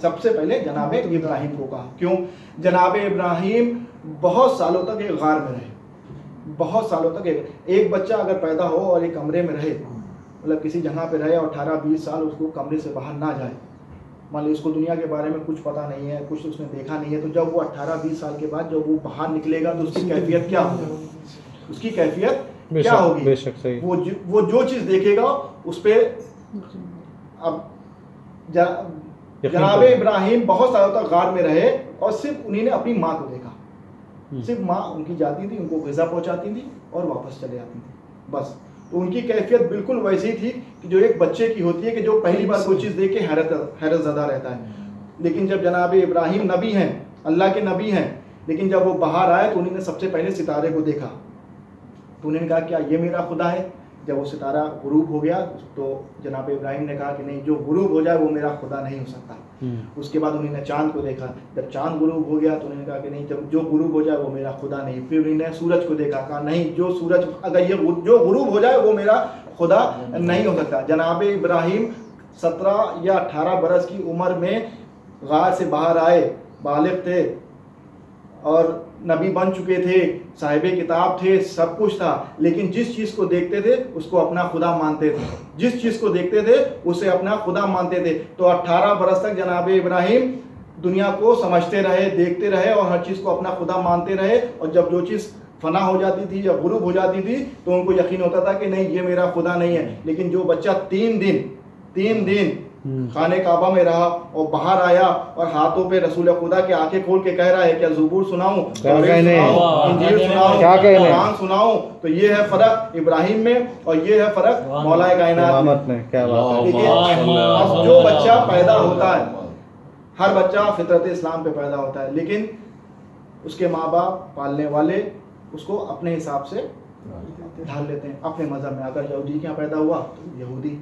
सबसे पहले जनाब इब्राहिम को कहा। क्यों? जनाब इब्राहिम बहुत सालों तक एक गार में रहे, बहुत सालों तक एक बच्चा अगर पैदा हो और एक कमरे में रहे, मतलब किसी जगह पे रहे और 18-20 साल उसको कमरे से बाहर ना जाए, मान ली उसको दुनिया के बारे में कुछ पता नहीं है, कुछ उसने देखा नहीं है, तो जब वो 18-20 साल के बाद जब वो बाहर निकलेगा तो उसकी कैफियत क्या होगी? उसकी कैफियत क्या होगी?
बेशक सही।
वो जो चीज़ देखेगा उस पर अब जनाब इब्राहिम बहुत सालों तक गार में रहे और सिर्फ उन्हीं ने अपनी माँ को देखा, सिर्फ माँ उनकी जाती थी, उनको ग़िज़ा पहुँचाती थी और वापस चले आती थी, बस। तो उनकी कैफियत बिल्कुल वैसी थी कि जो एक बच्चे की होती है कि जो पहली बार कोई चीज़ देख के हैरत ज़दा रहता है। लेकिन जब जनाब इब्राहिम नबी हैं, अल्लाह के नबी हैं, लेकिन जब वो बाहर आए तो उन्होंने सबसे पहले सितारे को देखा, तो उन्होंने कहा क्या ये मेरा खुदा है? जब वो सितारा गुरूब हो गया तो जनाब इब्राहिम ने कहा कि नहीं, जो गुरूब हो जाए वो मेरा खुदा नहीं हो सकता। उसके बाद उन्होंने चांद को देखा, जब चांद गुरूब हो गया तो उन्होंने कहा कि नहीं, जब जो गुरूब हो जाए वो मेरा खुदा नहीं। फिर उन्होंने सूरज को देखा, कहा नहीं, जो सूरज अगर ये जो गुरूब हो जाए वो मेरा खुदा नहीं हो सकता। जनाब इब्राहिम 17 या 18 बरस की उम्र में गार से बाहर आए, बालिग थे और नबी बन चुके थे, साहिब किताब थे, सब कुछ था, लेकिन जिस चीज़ को देखते थे उसको अपना खुदा मानते थे, जिस चीज़ को देखते थे उसे अपना खुदा मानते थे। तो 18 बरस तक जनाब इब्राहिम दुनिया को समझते रहे, देखते रहे और हर चीज़ को अपना खुदा मानते रहे, और जब जो चीज़ फना हो जाती थी या गुरूब हो जाती थी तो उनको यकीन होता था कि नहीं, ये मेरा खुदा नहीं है। लेकिन जो बच्चा 3 दिन खाने काबा में रहा और बाहर आया और हाथों पे रसूल खुदा के आंखें खोल के कह रहा है क्या ज़बूर सुनाऊं, इंजील सुनाऊं, कुरान सुनाऊं, तो ये है फर्क इब्राहिम में और ये है फर्क मौलाए कायनात में।
क्या बात है।
देखिए अब जो बच्चा पैदा होता है, हर बच्चा फितरत इस्लाम पे पैदा होता है, लेकिन उसके माँ बाप पालने वाले उसको अपने हिसाब से ढाल लेते हैं, अपने मज़हब में। अगर यहूदी के यहाँ पैदा हुआ तो यहूदी,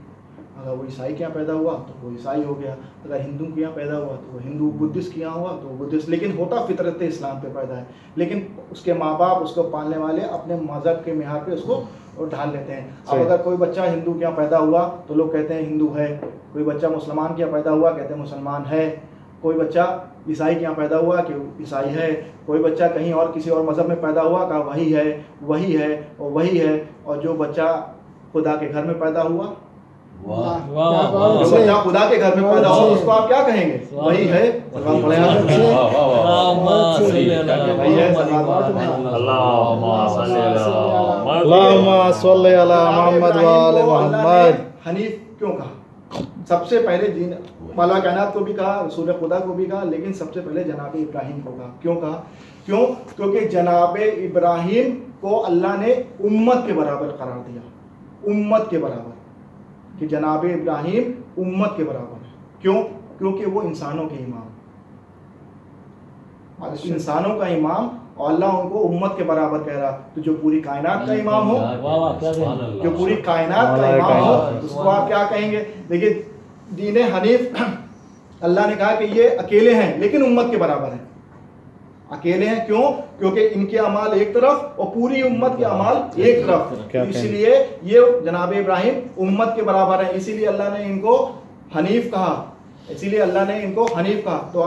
अगर वो ईसाई के यहाँ पैदा हुआ तो वो ईसाई हो गया, अगर हिंदू के यहाँ पैदा हुआ तो वो हिंदू, बुद्धिस्ट के यहाँ हुआ तो वो बुद्धिस्ट, लेकिन होता फितरत इस्लाम पे पैदा है। लेकिन उसके माँ बाप, उसको पालने वाले अपने मज़हब के मिहार पे उसको ढाल लेते हैं। अब अगर कोई बच्चा हिंदू के यहाँ पैदा हुआ तो लोग कहते हैं हिंदू है, कोई बच्चा मुसलमान के यहाँ पैदा हुआ कहते हैं मुसलमान है, कोई बच्चा ईसाई के यहाँ पैदा हुआ कि ईसाई है, कोई बच्चा कहीं और किसी और मज़हब में पैदा हुआ कहा वही है, वही है और वही है। और जो बच्चा खुदा के घर में पैदा हुआ, जो बच्चा खुदा के घर में पैदा हुआ उसको आप क्या कहेंगे? वही है। हनीफ क्यों कहा? सबसे पहले दीन मौला कायनात को भी कहा, रसूल खुदा को भी कहा, लेकिन सबसे पहले जनाब इब्राहिम को कहा। क्यों कहा? क्योंकि जनाब इब्राहिम को अल्लाह ने उम्मत के बराबर करार दिया, उम्मत के बराबर। कि जनाब इब्राहिम उम्मत के बराबर है। क्यों? क्योंकि वो इंसानों के इमाम, इंसानों का इमाम, और अल्लाह उनको उम्मत के बराबर कह रहा। तो जो पूरी कायनात का इमाम हो, जो पूरी कायनात का इमाम हो, उसको आप क्या कहेंगे? देखिए, दीन हनीफ अल्लाह ने कहा कि ये अकेले हैं लेकिन उम्मत के बराबर हैं। अकेले हैं क्यों? क्योंकि इनके अमाल एक तरफ और पूरी उम्मत के अमाल एक तरफ, इसलिए ये जनाब इब्राहिम उम्मत के बराबर है। इसीलिए अल्लाह ने इनको हनीफ कहा, इसीलिए अल्लाह ने इनको हनीफ कहा। तो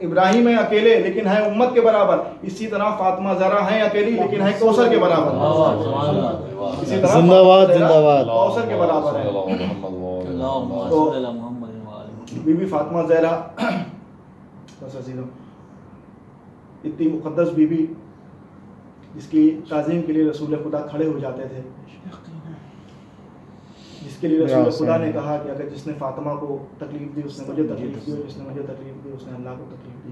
इब्राहिम है अकेले लेकिन है उम्मत के बराबर। इसी तरह फातिमा ज़हरा है अकेली लेकिन है कौसर के बराबर। इसी तरह
जिंदाबाद जिंदाबाद
कौसर के बराबर है। तो बीबी फातिमा ज़हरा इतनी मुक़द्दस बीबी जिसकी ताज़ीम के लिए रसूल खुदा खड़े हो जाते थे, जिसके लिए रसूल खुदा ने कहा कि अगर जिसने फातिमा को तकलीफ दी उसने मुझे तकलीफ दी, और जिसने मुझे तकलीफ दी उसने अल्लाह को तकलीफ दी।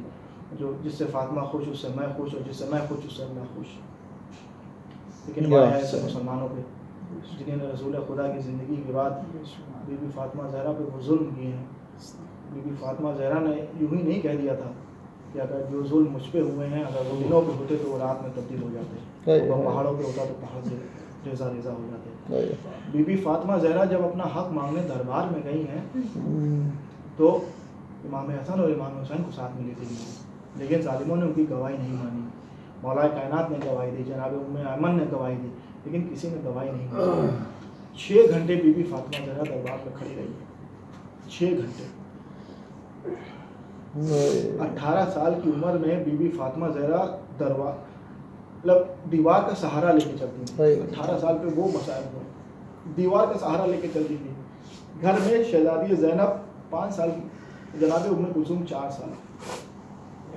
जो जिससे फातिमा खुश उससे मैं खुश, और जिससे मैं खुश उससे अल्लाह खुश। लेकिन वाह ऐसे मुसलमानों पे जिन्होंने रसूल खुदा की ज़िंदगी के बाद बीबी फातिमा ज़हरा पे वो जुल्म किए हैं। बीबी फातिमा ज़हरा ने यूँ ही नहीं कह दिया था कि अगर जो जुल्म मुझ पे हुए हैं अगर वो दिनों पे होते तो वो रात में तब्दील हो जाते, वो पहाड़ों पे होता तो पहाड़ से रेजा रेजा हो जाते। बीबी फातिमा ज़हरा जब अपना हक मांगने दरबार में गई हैं तो इमाम हसन और इमाम हुसैन को साथ मिली थी, लेकिन जालिमों ने उनकी गवाही नहीं मानी। मौला कायनात ने गवाही दी, जनाब उम्मे ऐमन ने गवाही दी, लेकिन किसी ने गवाही नहीं मानी। 6 घंटे बीबी फातिमा ज़हरा दरबार में खड़ी रही, 6 घंटे। 18 साल की उम्र में बीबी फातिमा ज़हरा मतलब दीवार का सहारा लेके चलती थी। 18 साल पे वो मसाइल हुए, दीवार का सहारा लेके चलती थी। घर में शहजादी ज़ैनब 5 साल की, जनाब उम्मे कुलसूम 4 साल,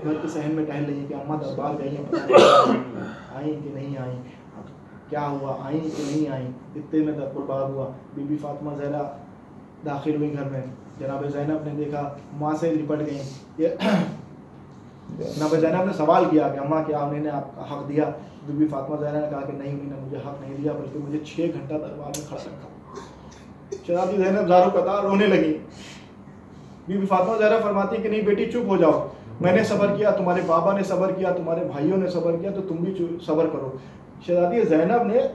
घर के सहन में टहल रही कि अम्मा दरबार गई हैं, आई कि नहीं आई, क्या हुआ, आई कि नहीं आई। इतने में दरबार हुआ, बीबी फातिमा ज़हरा दाखिल हुई घर में। जनाब ज़ैनब ने देखा, माँ से लिपट गई। जनाब ज़ैनब ने सवाल किया कि अम्मा क्या उन्होंने आपका हक दिया? बीबी फातिमा ज़हरा ने कहा कि नहीं, उन्होंने मुझे हक नहीं दिया, बल्कि मुझे 6 घंटा दरबार में खड़ा रखा। शहजादी ज़ैनब ज़ारो कतार रोने लगी। बीबी फातिमा ज़हरा फरमाती कि नहीं बेटी चुप हो जाओ, मैंने सब्र किया, तुम्हारे बाबा ने सब्र किया, तुम्हारे भाइयों ने सब्र किया, तो तुम भी सब्र करो। शहजादी ज़ैनब ने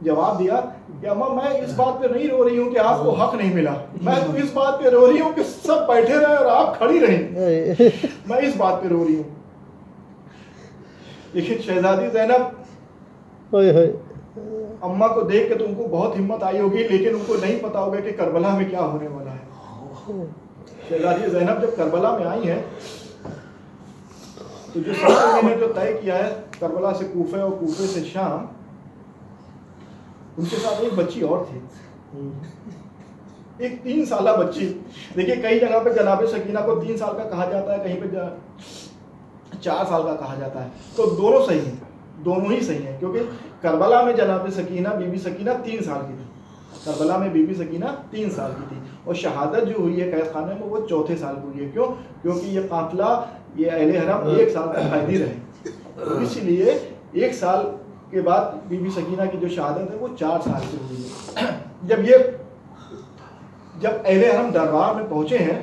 जवाब दिया कि अम्मा मैं इस बात पे नहीं रो रही हूँ कि आपको हक नहीं मिला, मैं तो इस बात पे रो रही हूँ कि सब बैठे रहे और आप खड़ी रही, मैं इस बात पे रो रही हूँ। लेकिन शहजादी ज़ैनब अम्मा को देख के तो उनको बहुत हिम्मत आई होगी, लेकिन उनको नहीं पता होगा कि करबला में क्या होने वाला है। शहजादी ज़ैनब जब करबला में आई है तो जो सफ़र मैंने जो तय किया है करबला से कूफे और कूफे से शाम, उनके साथ एक बच्ची और थी, एक 3 साला बच्ची। देखिए कई जगह पे जनाब सकीना को 3 साल का कहा जाता है, कहीं पे 4 साल का कहा जाता है, तो दोनों सही हैं, दोनों ही सही हैं, क्योंकि करबला में जनाब सकीना बीबी सकीना 3 साल की थी, करबला में बीबी सकीना 3 साल की थी, और शहादत जो हुई है कैद खाने में वो 4थे साल को हुई है। क्यों? क्योंकि ये काफिला, ये अहले हरम 1 साल तक कैदी रहे, तो इसलिए 1 साल के बाद बीबी सकीना की जो शहादत है वो 4 साल से हुई है। जब अहले हरम दरबार में पहुंचे हैं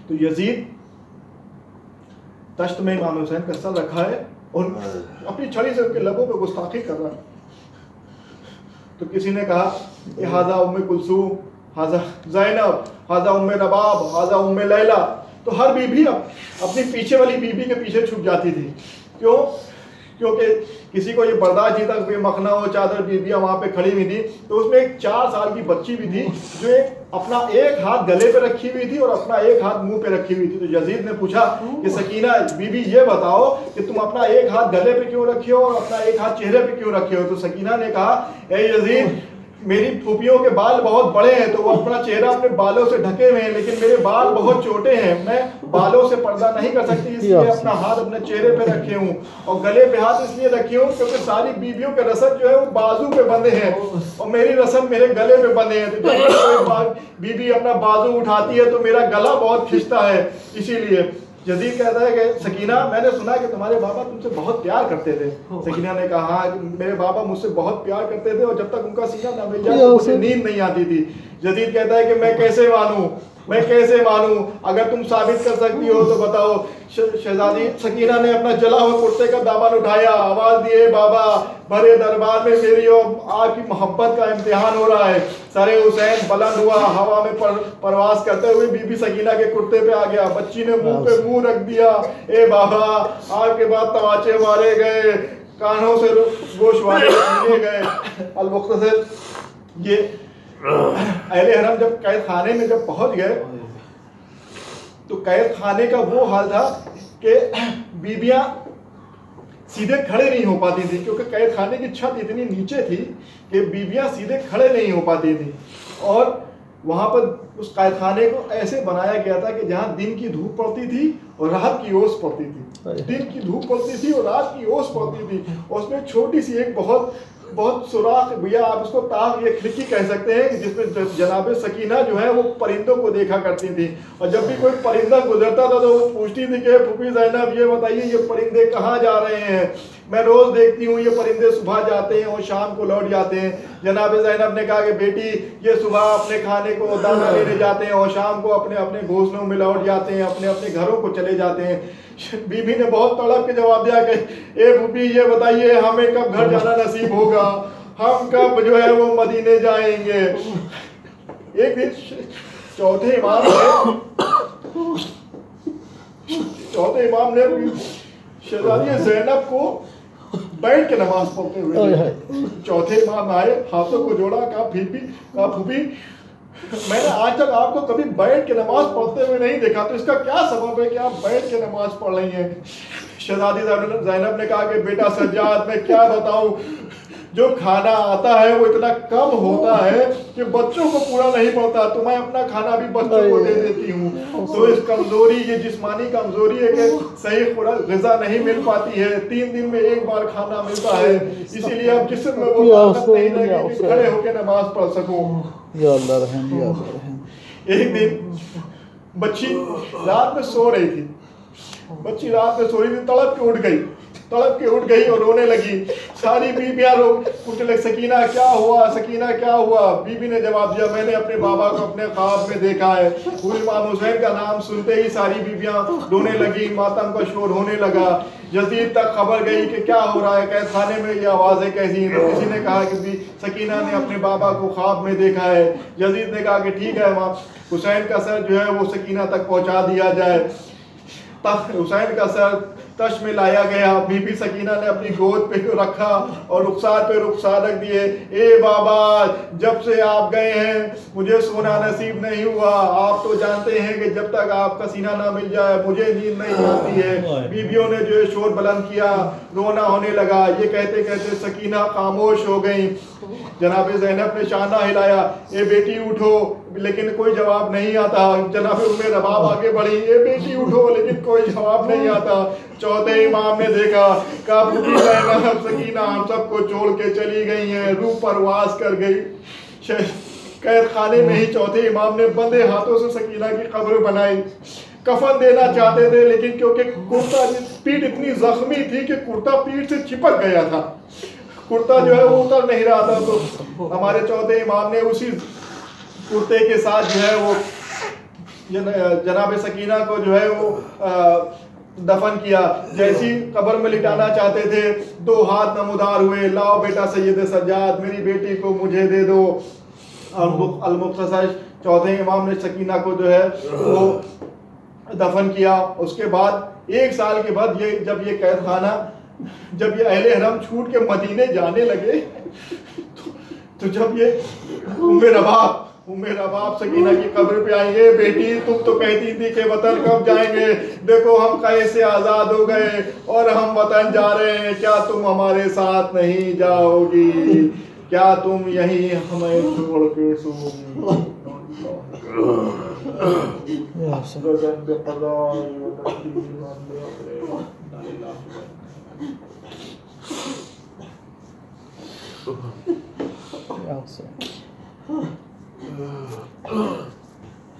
तो यजीद तश्त में इमाम हुसैन का सर रखा है और अपनी छड़ी से उनके लबों पे गुस्ताखी कर रहा है। तो किसी ने कहा कि हाजा उम्मे कुलसूम, हाजा ज़ैनब, हाजा उम्मे रबाब, हाजा उम्मे लैला, तो हर बीबी अपनी पीछे वाली बीबी के पीछे छुप जाती थी। क्यों? क्योंकि किसी को ये बर्दाश्त नहीं था कि मखना हो चादर बीबियाँ वहाँ पे खड़ी हुई थी, तो उसमें एक 4 साल की बच्ची भी थी जो अपना एक हाथ गले पे रखी हुई थी और अपना एक हाथ मुंह पे रखी हुई थी। तो यजीद ने पूछा कि सकीना बीबी ये बताओ कि तुम अपना एक हाथ गले पे क्यों रखी हो और अपना एक हाथ चेहरे पे क्यों रखे हो? तो सकीना ने कहा, ए यजीद मेरी फूफियों के बाल बहुत बड़े हैं तो वो अपना चेहरा अपने बालों से ढके हुए हैं, लेकिन मेरे बाल बहुत छोटे हैं, मैं बालों से पर्दा नहीं कर सकती, इसलिए अपना हाथ अपने चेहरे पे रखे हूँ और गले पे हाथ इसलिए रखे हूँ क्योंकि सारी बीबियों के रस्म जो है वो बाजू पे बंधे हैं और मेरी रस्म मेरे गले पे बंधे हैं। तो जब कोई बीबी अपना बाजू उठाती है तो मेरा गला बहुत खिंचता है, इसीलिए। जदीद कहता है कि सकीना, मैंने सुना कि तुम्हारे बाबा तुमसे बहुत प्यार करते थे। सकीना ने कहा हाँ, मेरे बाबा मुझसे बहुत प्यार करते थे और जब तक उनका सीना ना मिल जाए तो मुझे नींद नहीं आती थी। जदीद कहता है कि मैं कैसे मानूं, अगर तुम साबित कर सकती हो तो बताओ। शहजादी सकीना ने अपना जला हुआ कुर्ते का दामन उठाया, आवाज दी, बाबा, भरे दरबार में मेरी और आपकी मोहब्बत का इम्तिहान हो रहा है। सरे हुसैन बुलंद हुआ, हवा में परवास करते हुए बीबी सकीना के कुर्ते पे आ गया। बच्ची ने मुंह पे मुंह रख दिया। ए बाबा, आपके बाद तमाचे मारे गए, कानों से गोशवारे छीने गए। अल-मुख्तसर, ये अहले हरम जब कैद खाने में जब पहुंच गए तो कैद खाने का वो हाल था कि बीबियां सीधे खड़े नहीं हो पाती थी, क्योंकि कैद खाने की छत इतनी नीचे थी कि बीबियां सीधे खड़े नहीं हो पाती थी। और वहां पर उस कैद खाने को ऐसे बनाया गया था कि जहां दिन की धूप पड़ती थी और रात की ओस पड़ती थी। दिन की धूप पड़ती थी और रात की ओस पड़ती थी। उसमें छोटी सी एक बहुत सुराख, भैया आप उसको ताक या खिड़की कह सकते हैं, जिसमें जनाब सकीना जो है वो परिंदों को देखा करती थी। और जब भी कोई परिंदा गुजरता था तो वो पूछती थी कि फूफी ज़ैनब, ये बताइए ये परिंदे कहाँ जा रहे हैं? मैं रोज़ देखती हूँ ये परिंदे सुबह जाते हैं और शाम को लौट जाते हैं। जनाब ज़ैनब ने कहा कि बेटी, ये सुबह अपने खाने को दाना लेने जाते हैं और शाम को अपने अपने घोंसलों में लौट जाते हैं, अपने अपने घरों को चले जाते हैं। बीबी ने बहुत तड़प के जवाब दिया कि ए फूफी, ये बताइए हमें कब घर जाना नसीब होगा, हम कब जो है वो मदीने जाएंगे? एक दिन चौथे इमाम ने शहजादी ज़ैनब को बैठ के नमाज पढ़ते हुए, चौथे इमाम आए, हाथों को जोड़ा, कहा फूफी, मैंने आज तक आपको कभी बैठ के नमाज पढ़ते हुए नहीं देखा, तो इसका क्या सबब है कि आप बैठ के नमाज पढ़ रही हैं? शहजादी ज़ैनब ने कहा कि बेटा सज्जाद, मैं क्या बताऊं, जो खाना आता है वो इतना कम होता है कि बच्चों को पूरा नहीं पड़ता, तो मैं अपना खाना भी बच्चों को दे देती हूँ। तो इस कमजोरी, ये जिस्मानी कमजोरी है कि सही ग़िज़ा नहीं मिल पाती है, 3 दिन में एक बार खाना मिलता है, इसीलिए अब जिस्म में वो ताकत नहीं लगी कि खड़े होकर नमाज पढ़ सकूं।
या अल्लाह रहम, या अल्लाह रहम।
एक दिन बच्ची रात में सो रही थी, तड़प के उठ गई और रोने लगी। सारी बीबियां पूछने लगी, सकीना क्या हुआ? बीबी ने जवाब दिया, मैंने अपने बाबा को अपने ख्वाब में देखा है। इमाम हुसैन का नाम सुनते ही सारी बीबियां रोने लगी, मातम का शोर होने लगा। यजीद तक खबर गई कि क्या हो रहा है, कैद खाने में ये आवाज़ें कैसी हैं? तो किसी ने कहा कि सकीना ने अपने बाबा को ख्वाब में देखा है। यजीद ने कहा कि ठीक है, वहाँ हुसैन का सर जो है वो सकीना तक पहुँचा दिया जाए। तब हुसैन का सर तश में लाया गया, बीबी सकीना ने अपनी गोद पे रखा और रुखसार पे रुखसार रख दिए। ए बाबा, जब से आप गए हैं मुझे सोना नसीब नहीं हुआ। आप तो जानते हैं कि जब तक आपका सीना ना मिल जाए मुझे नींद नहीं आती है। बीबियों ने जो शोर बुलंद किया, रोना होने लगा। ये कहते कहते सकीना खामोश हो गई। जनाब ज़ैनब ने शाना हिलाया, ए बेटी उठो, लेकिन कोई जवाब नहीं आता। जनाब उम्मे रबाब आगे बढ़ी, ए बेटी उठो, लेकिन कोई जवाब नहीं आता। चौथे इमाम ने देखा, कहा ज़ैनब सकीना हम सबको छोड़ के चली गई हैं, रूह परवास कर गई। कैद खाने में ही चौथे इमाम ने बंदे हाथों से सकीना की कब्र बनाई। कफन देना चाहते थे, लेकिन क्योंकि कुर्ता पीठ इतनी जख्मी थी कि कुर्ता पीठ से चिपक गया था, कुर्ता जो है वो उतर नहीं रहा था। तो हमारे चौथे इमाम ने उसी कुर्ते के साथ जो है वो जनाब सकीना को जो है वो दफन किया। जैसी कब्र में लिटाना चाहते थे, 2 हाथ नमूदार हुए, लाओ बेटा सैयद सज्जाद, मेरी बेटी को मुझे दे दो। अल-मुख्तसर चौथे इमाम ने सकीना को जो है वो दफन किया। उसके बाद 1 साल के बाद जब ये कैद खाना, जब ये अहले हरम छूट के मदीने जाने लगे, तो जब ये उम्मे रबाब सकीना की कब्र पे आई, ये बेटी तुम तो कहती थी कि वतन कब जाएंगे, देखो हम कैसे आज़ाद हो गए और हम वतन जा रहे हैं, क्या तुम हमारे साथ नहीं जाओगी? क्या तुम यहीं हमें छोड़ के सोओगी?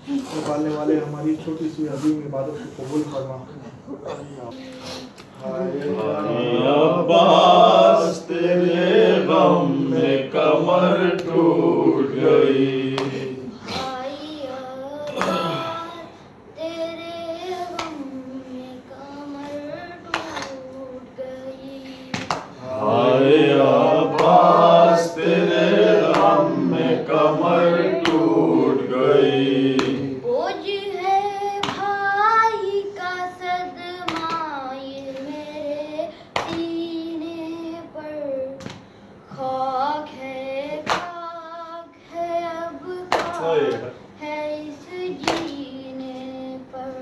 तो पालने वाले हमारी छोटी सी अजीम इबादत को कबूल फरमा।
अब्बास तेरे गम में कमर टूट गई।
भाई अब्बास तेरे गम में कमर टूट गई।
हाय अब्बास तेरे गम में कमर टूट गई।
बोझ है भाई का सदमा ये मेरे सीने पर, खाक है अब खाक है इस जीने पर।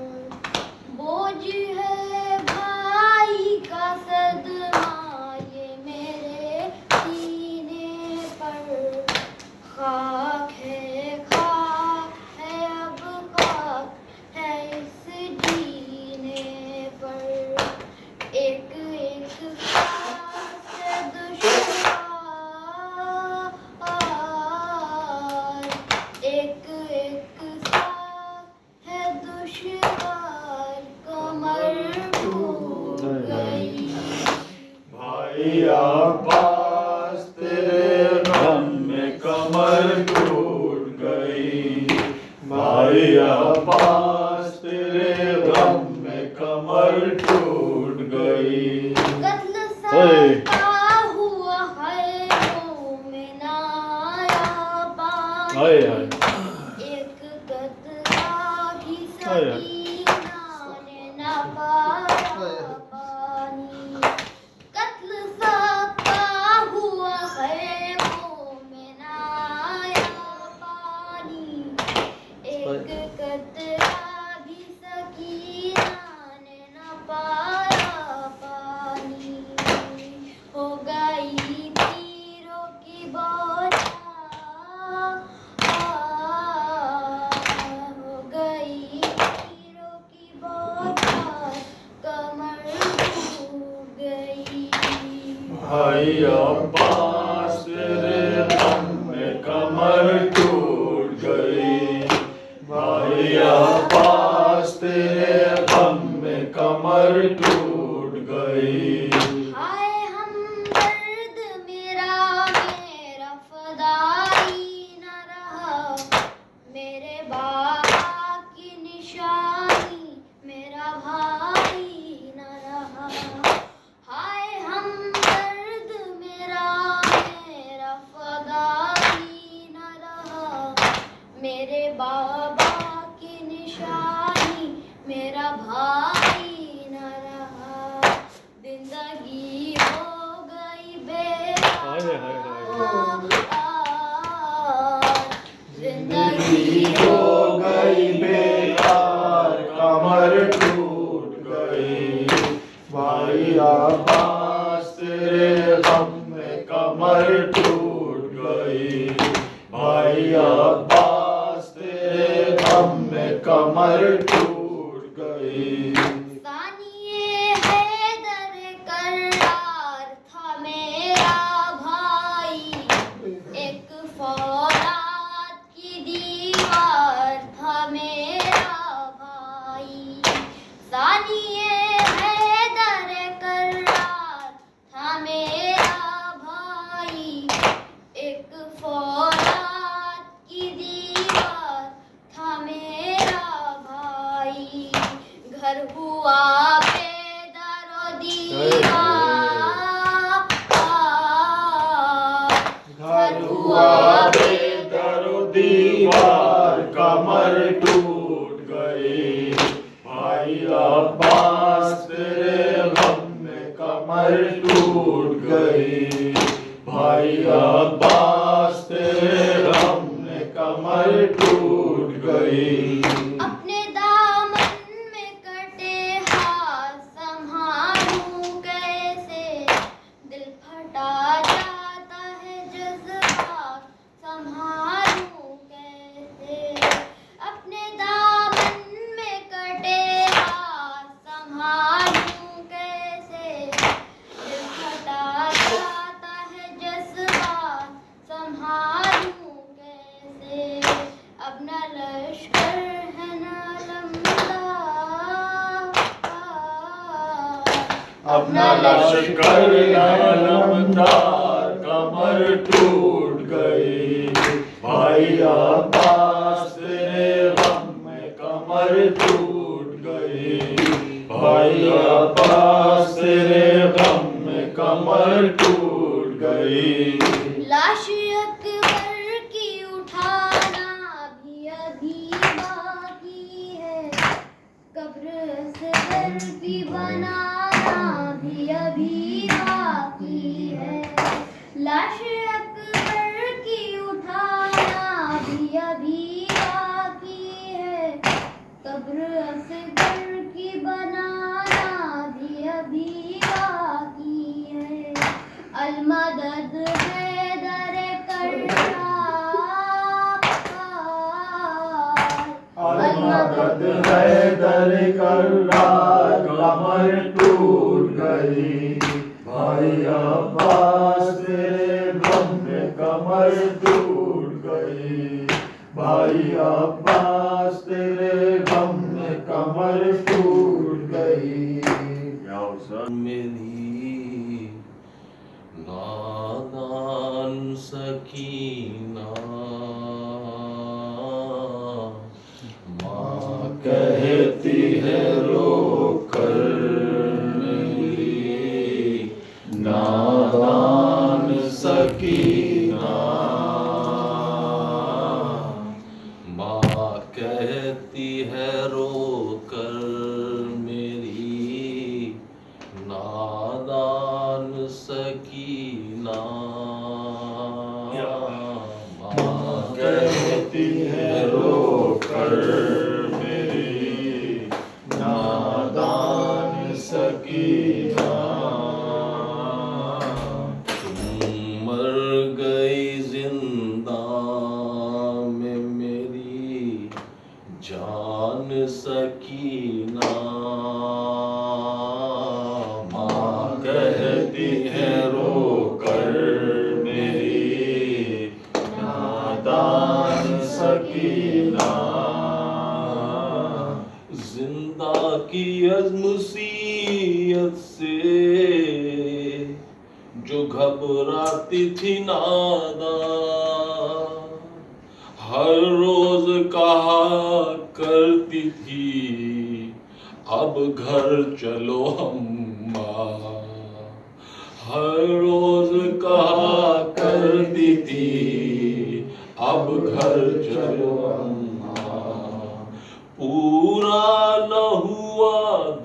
बोझ है भाई का सदमा ये मेरे सीने पर, खाक है अब खाक है इस जीने पर। एक एक सांस दुश्वार, एक एक सांस है दुश्वार, कमर टूट गई।
भाई अब्बास तेरे गम में कमर टूट गई। भाई अब्बास तेरे गम में कमर टूट गई।
कत्ल सपा हुआ खैरों में ना आया पानी। एक कतरा भी सकीना ने ना पाया पानी। कत्ल सपा हुआ खैरों में ना आया पानी। एक कतरा भी सकीना ने ना पाया पानी। हो गई तीरों की बौछार, हो गई तीरों की बौछार, कमर टूट गई।
भाई अब्बास तेरे गम में कमर टूट गई। भाई अब्बास तेरे गम में कमर टूट गई।
हाय हमदर्द मेरा फदाई न रहा, मेरे बाबा की निशानी मेरा भाई न रहा। हाय हमदर्द मेरा फदाई न रहा, मेरे बाबा की निशानी मेरा भाई न रहा। जिंदगी हो गई बेकार, जिंदगी
हो गई बेकार, कमर टूट गई। भाई अब्बास तेरे गम में कमर टूट गई। भाई अब्बास तेरे गम में कमर टूट गई।
सानिए हैदर करार था मेरा भाई, एक फौलाद की दीवार था मेरा भाई। सानिए हैदर करार था मेरा भाई, एक फौलाद की दीवार था मेरा भाई। घर हुआ बेदर दीवार,
घर हुआ बेदर दीवार, कमर टूट गई। भाई अब्बास तेरे गम में कमर टूट गई। भाई अब्बास तेरे गम में कमर टूट गई।
अपने दामन में कटे हाथ संभालूं कैसे, दिल फटा जाता है जज्बात संभालूं कैसे। अपने दामन में कटे हाथ संभालूं कैसे, दिल फटा जाता है जज्बात संभालूं कैसे। अपना लश्कर
अपना लश्कर लमदार कमर टूट गई। भाई अब्बास तेरे गम में कमर टूट गई। भाई अब्बास तेरे गम में कमर टूट गई।
लाश अकबर की उठाना भी अभी बाकी है, कब्र असगर की बनाना भी अभी बाकी है। लाश अकबर की उठाना भी अभी बाकी है, कब्र असगर की बनाना भी अभी बाकी है। अलमदद हैदर कर्रार,
अलमदद हैदर कर्रार कमर टूट गई। भाई अब्बास तेरे गम में कमर टूट गई। भाई अब्बास तेरे गम में कमर टूट गई।
मेरी नादान सकीना माँ कहती है रोकर मेरी नादान सकीना। माँ कहती है रोकर मेरी नादान सकीना। माँ कहती है रोकर
मेरी नादान सकीना।
तुम मर गई जिंदा में मेरी जान सकीना।
माँ कहती है रोकर मेरी नादान सकीना।
जिंदा की अज़मुसीयत से जो घबराती थी नादा, हर रोज कहा करती थी अब घर चलो अम्मा। हर रोज कहा करती थी अब घर चलो अम्मा। पूरा न हुआ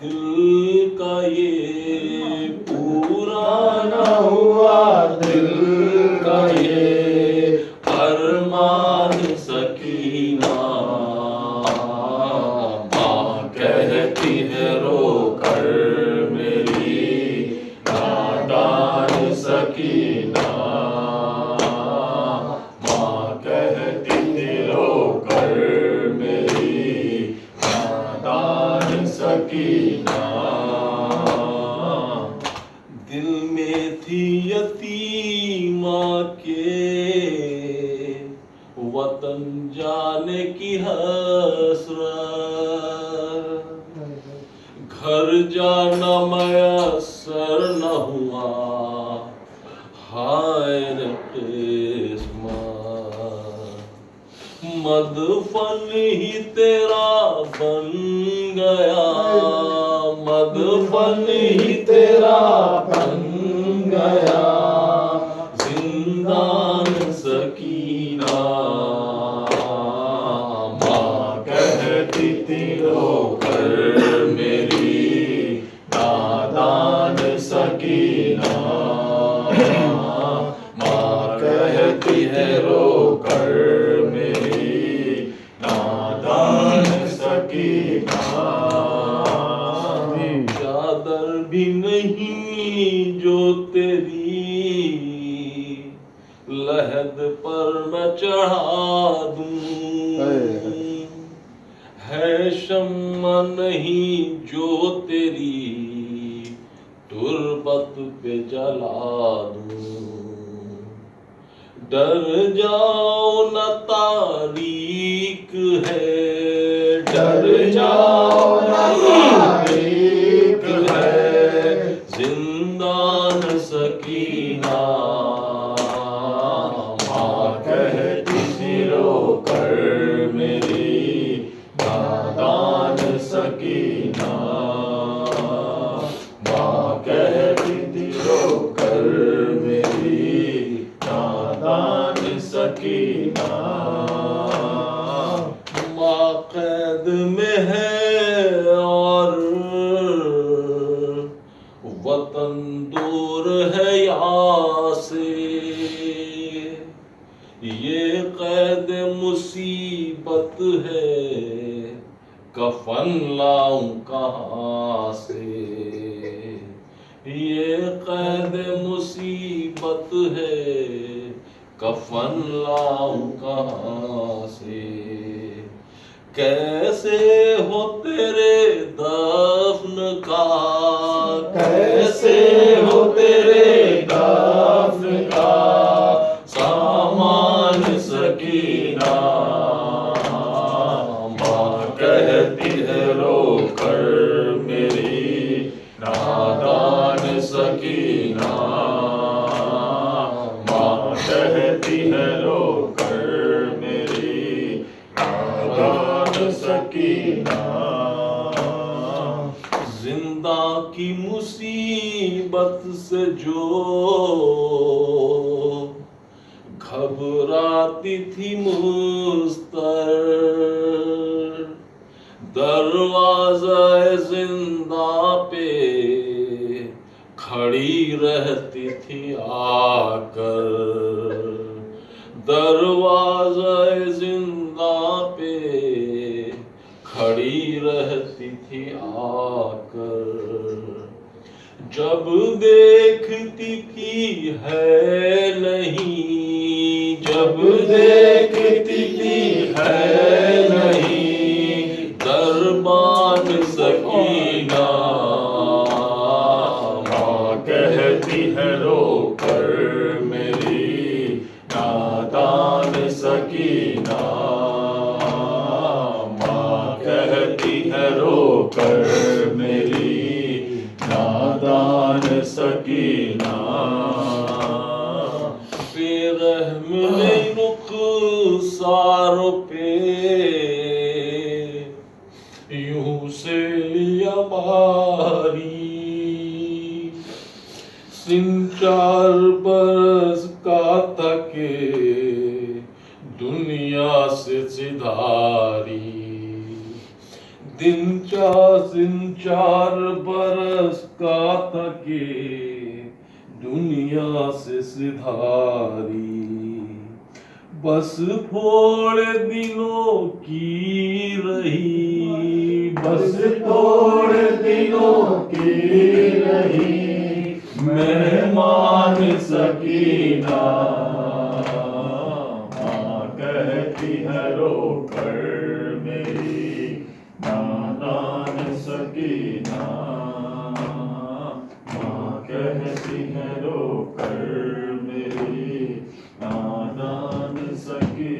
दिल का ये, पूरा न हुआ दिल का ये अरमान सकीना। माँ कहती है रोकर मेरी नादान सकीना।
माँ कहती है रोकर मेरी नादान सकीना।
दिल में थी यतीमा के वतन जाने की हसरत, घर जाना मयसर न हुआ हाय रे किस्मत। मदफन ही तेरा बन गया, मदफन ही तेरा बन गया जिंदान सकीना। माँ कहती थी रोकर मेरी नादान सकीना। माँ कहती है रोकर मेरी नादान सकीना। चादर भी नहीं जो तेरी लहद पर मैं चढ़ा दूं, है शम्मा नहीं जो तेरी तुरबत पे जला दूं। डर जाओ न तारीक है, डर जाओ न तारीक है
दूर है यहाँ से, ये कैद मुसीबत है, कफन लाऊं कहाँ से। ये कैद मुसीबत है, कफन लाऊं कहाँ से। कैसे हो तेरे दफ्न का, कैसे हो तेरे दफ्न का सामान सकीना। माँ कहती है रो कर मेरी नादान सकीना। माँ कहती है रो कर मेरी नादान सकीना। जिंदा की मुसीबत से जो घबराती थी मुस्तर, दरवाज़ा जिंदा पे खड़ी रहती थी आकर। दरवाज़ा जिंदा पे खड़ी रहती थी आकर। जब देखती थी है नहीं, जब देखती थी है नहीं दरबान सकीना। माँ कहती है रो कर मेरी नादान सकीना। माँ कहती है रो कर मेरी नादान सकीना। बेरहम ने रुख सारों पे यूं से लिया मारी। सिंचार बरस का थके दुनिया से सिधारी। दिन चार बरस का थके दुनिया से सिधारी। बस थोड़े दिनों की रही, बस थोड़े दिनों की रही मेहमान सकीना। माँ कहती है रो कर मेरी नादान सकीना। माँ कहती है रो कर मेरी नादान सकीना।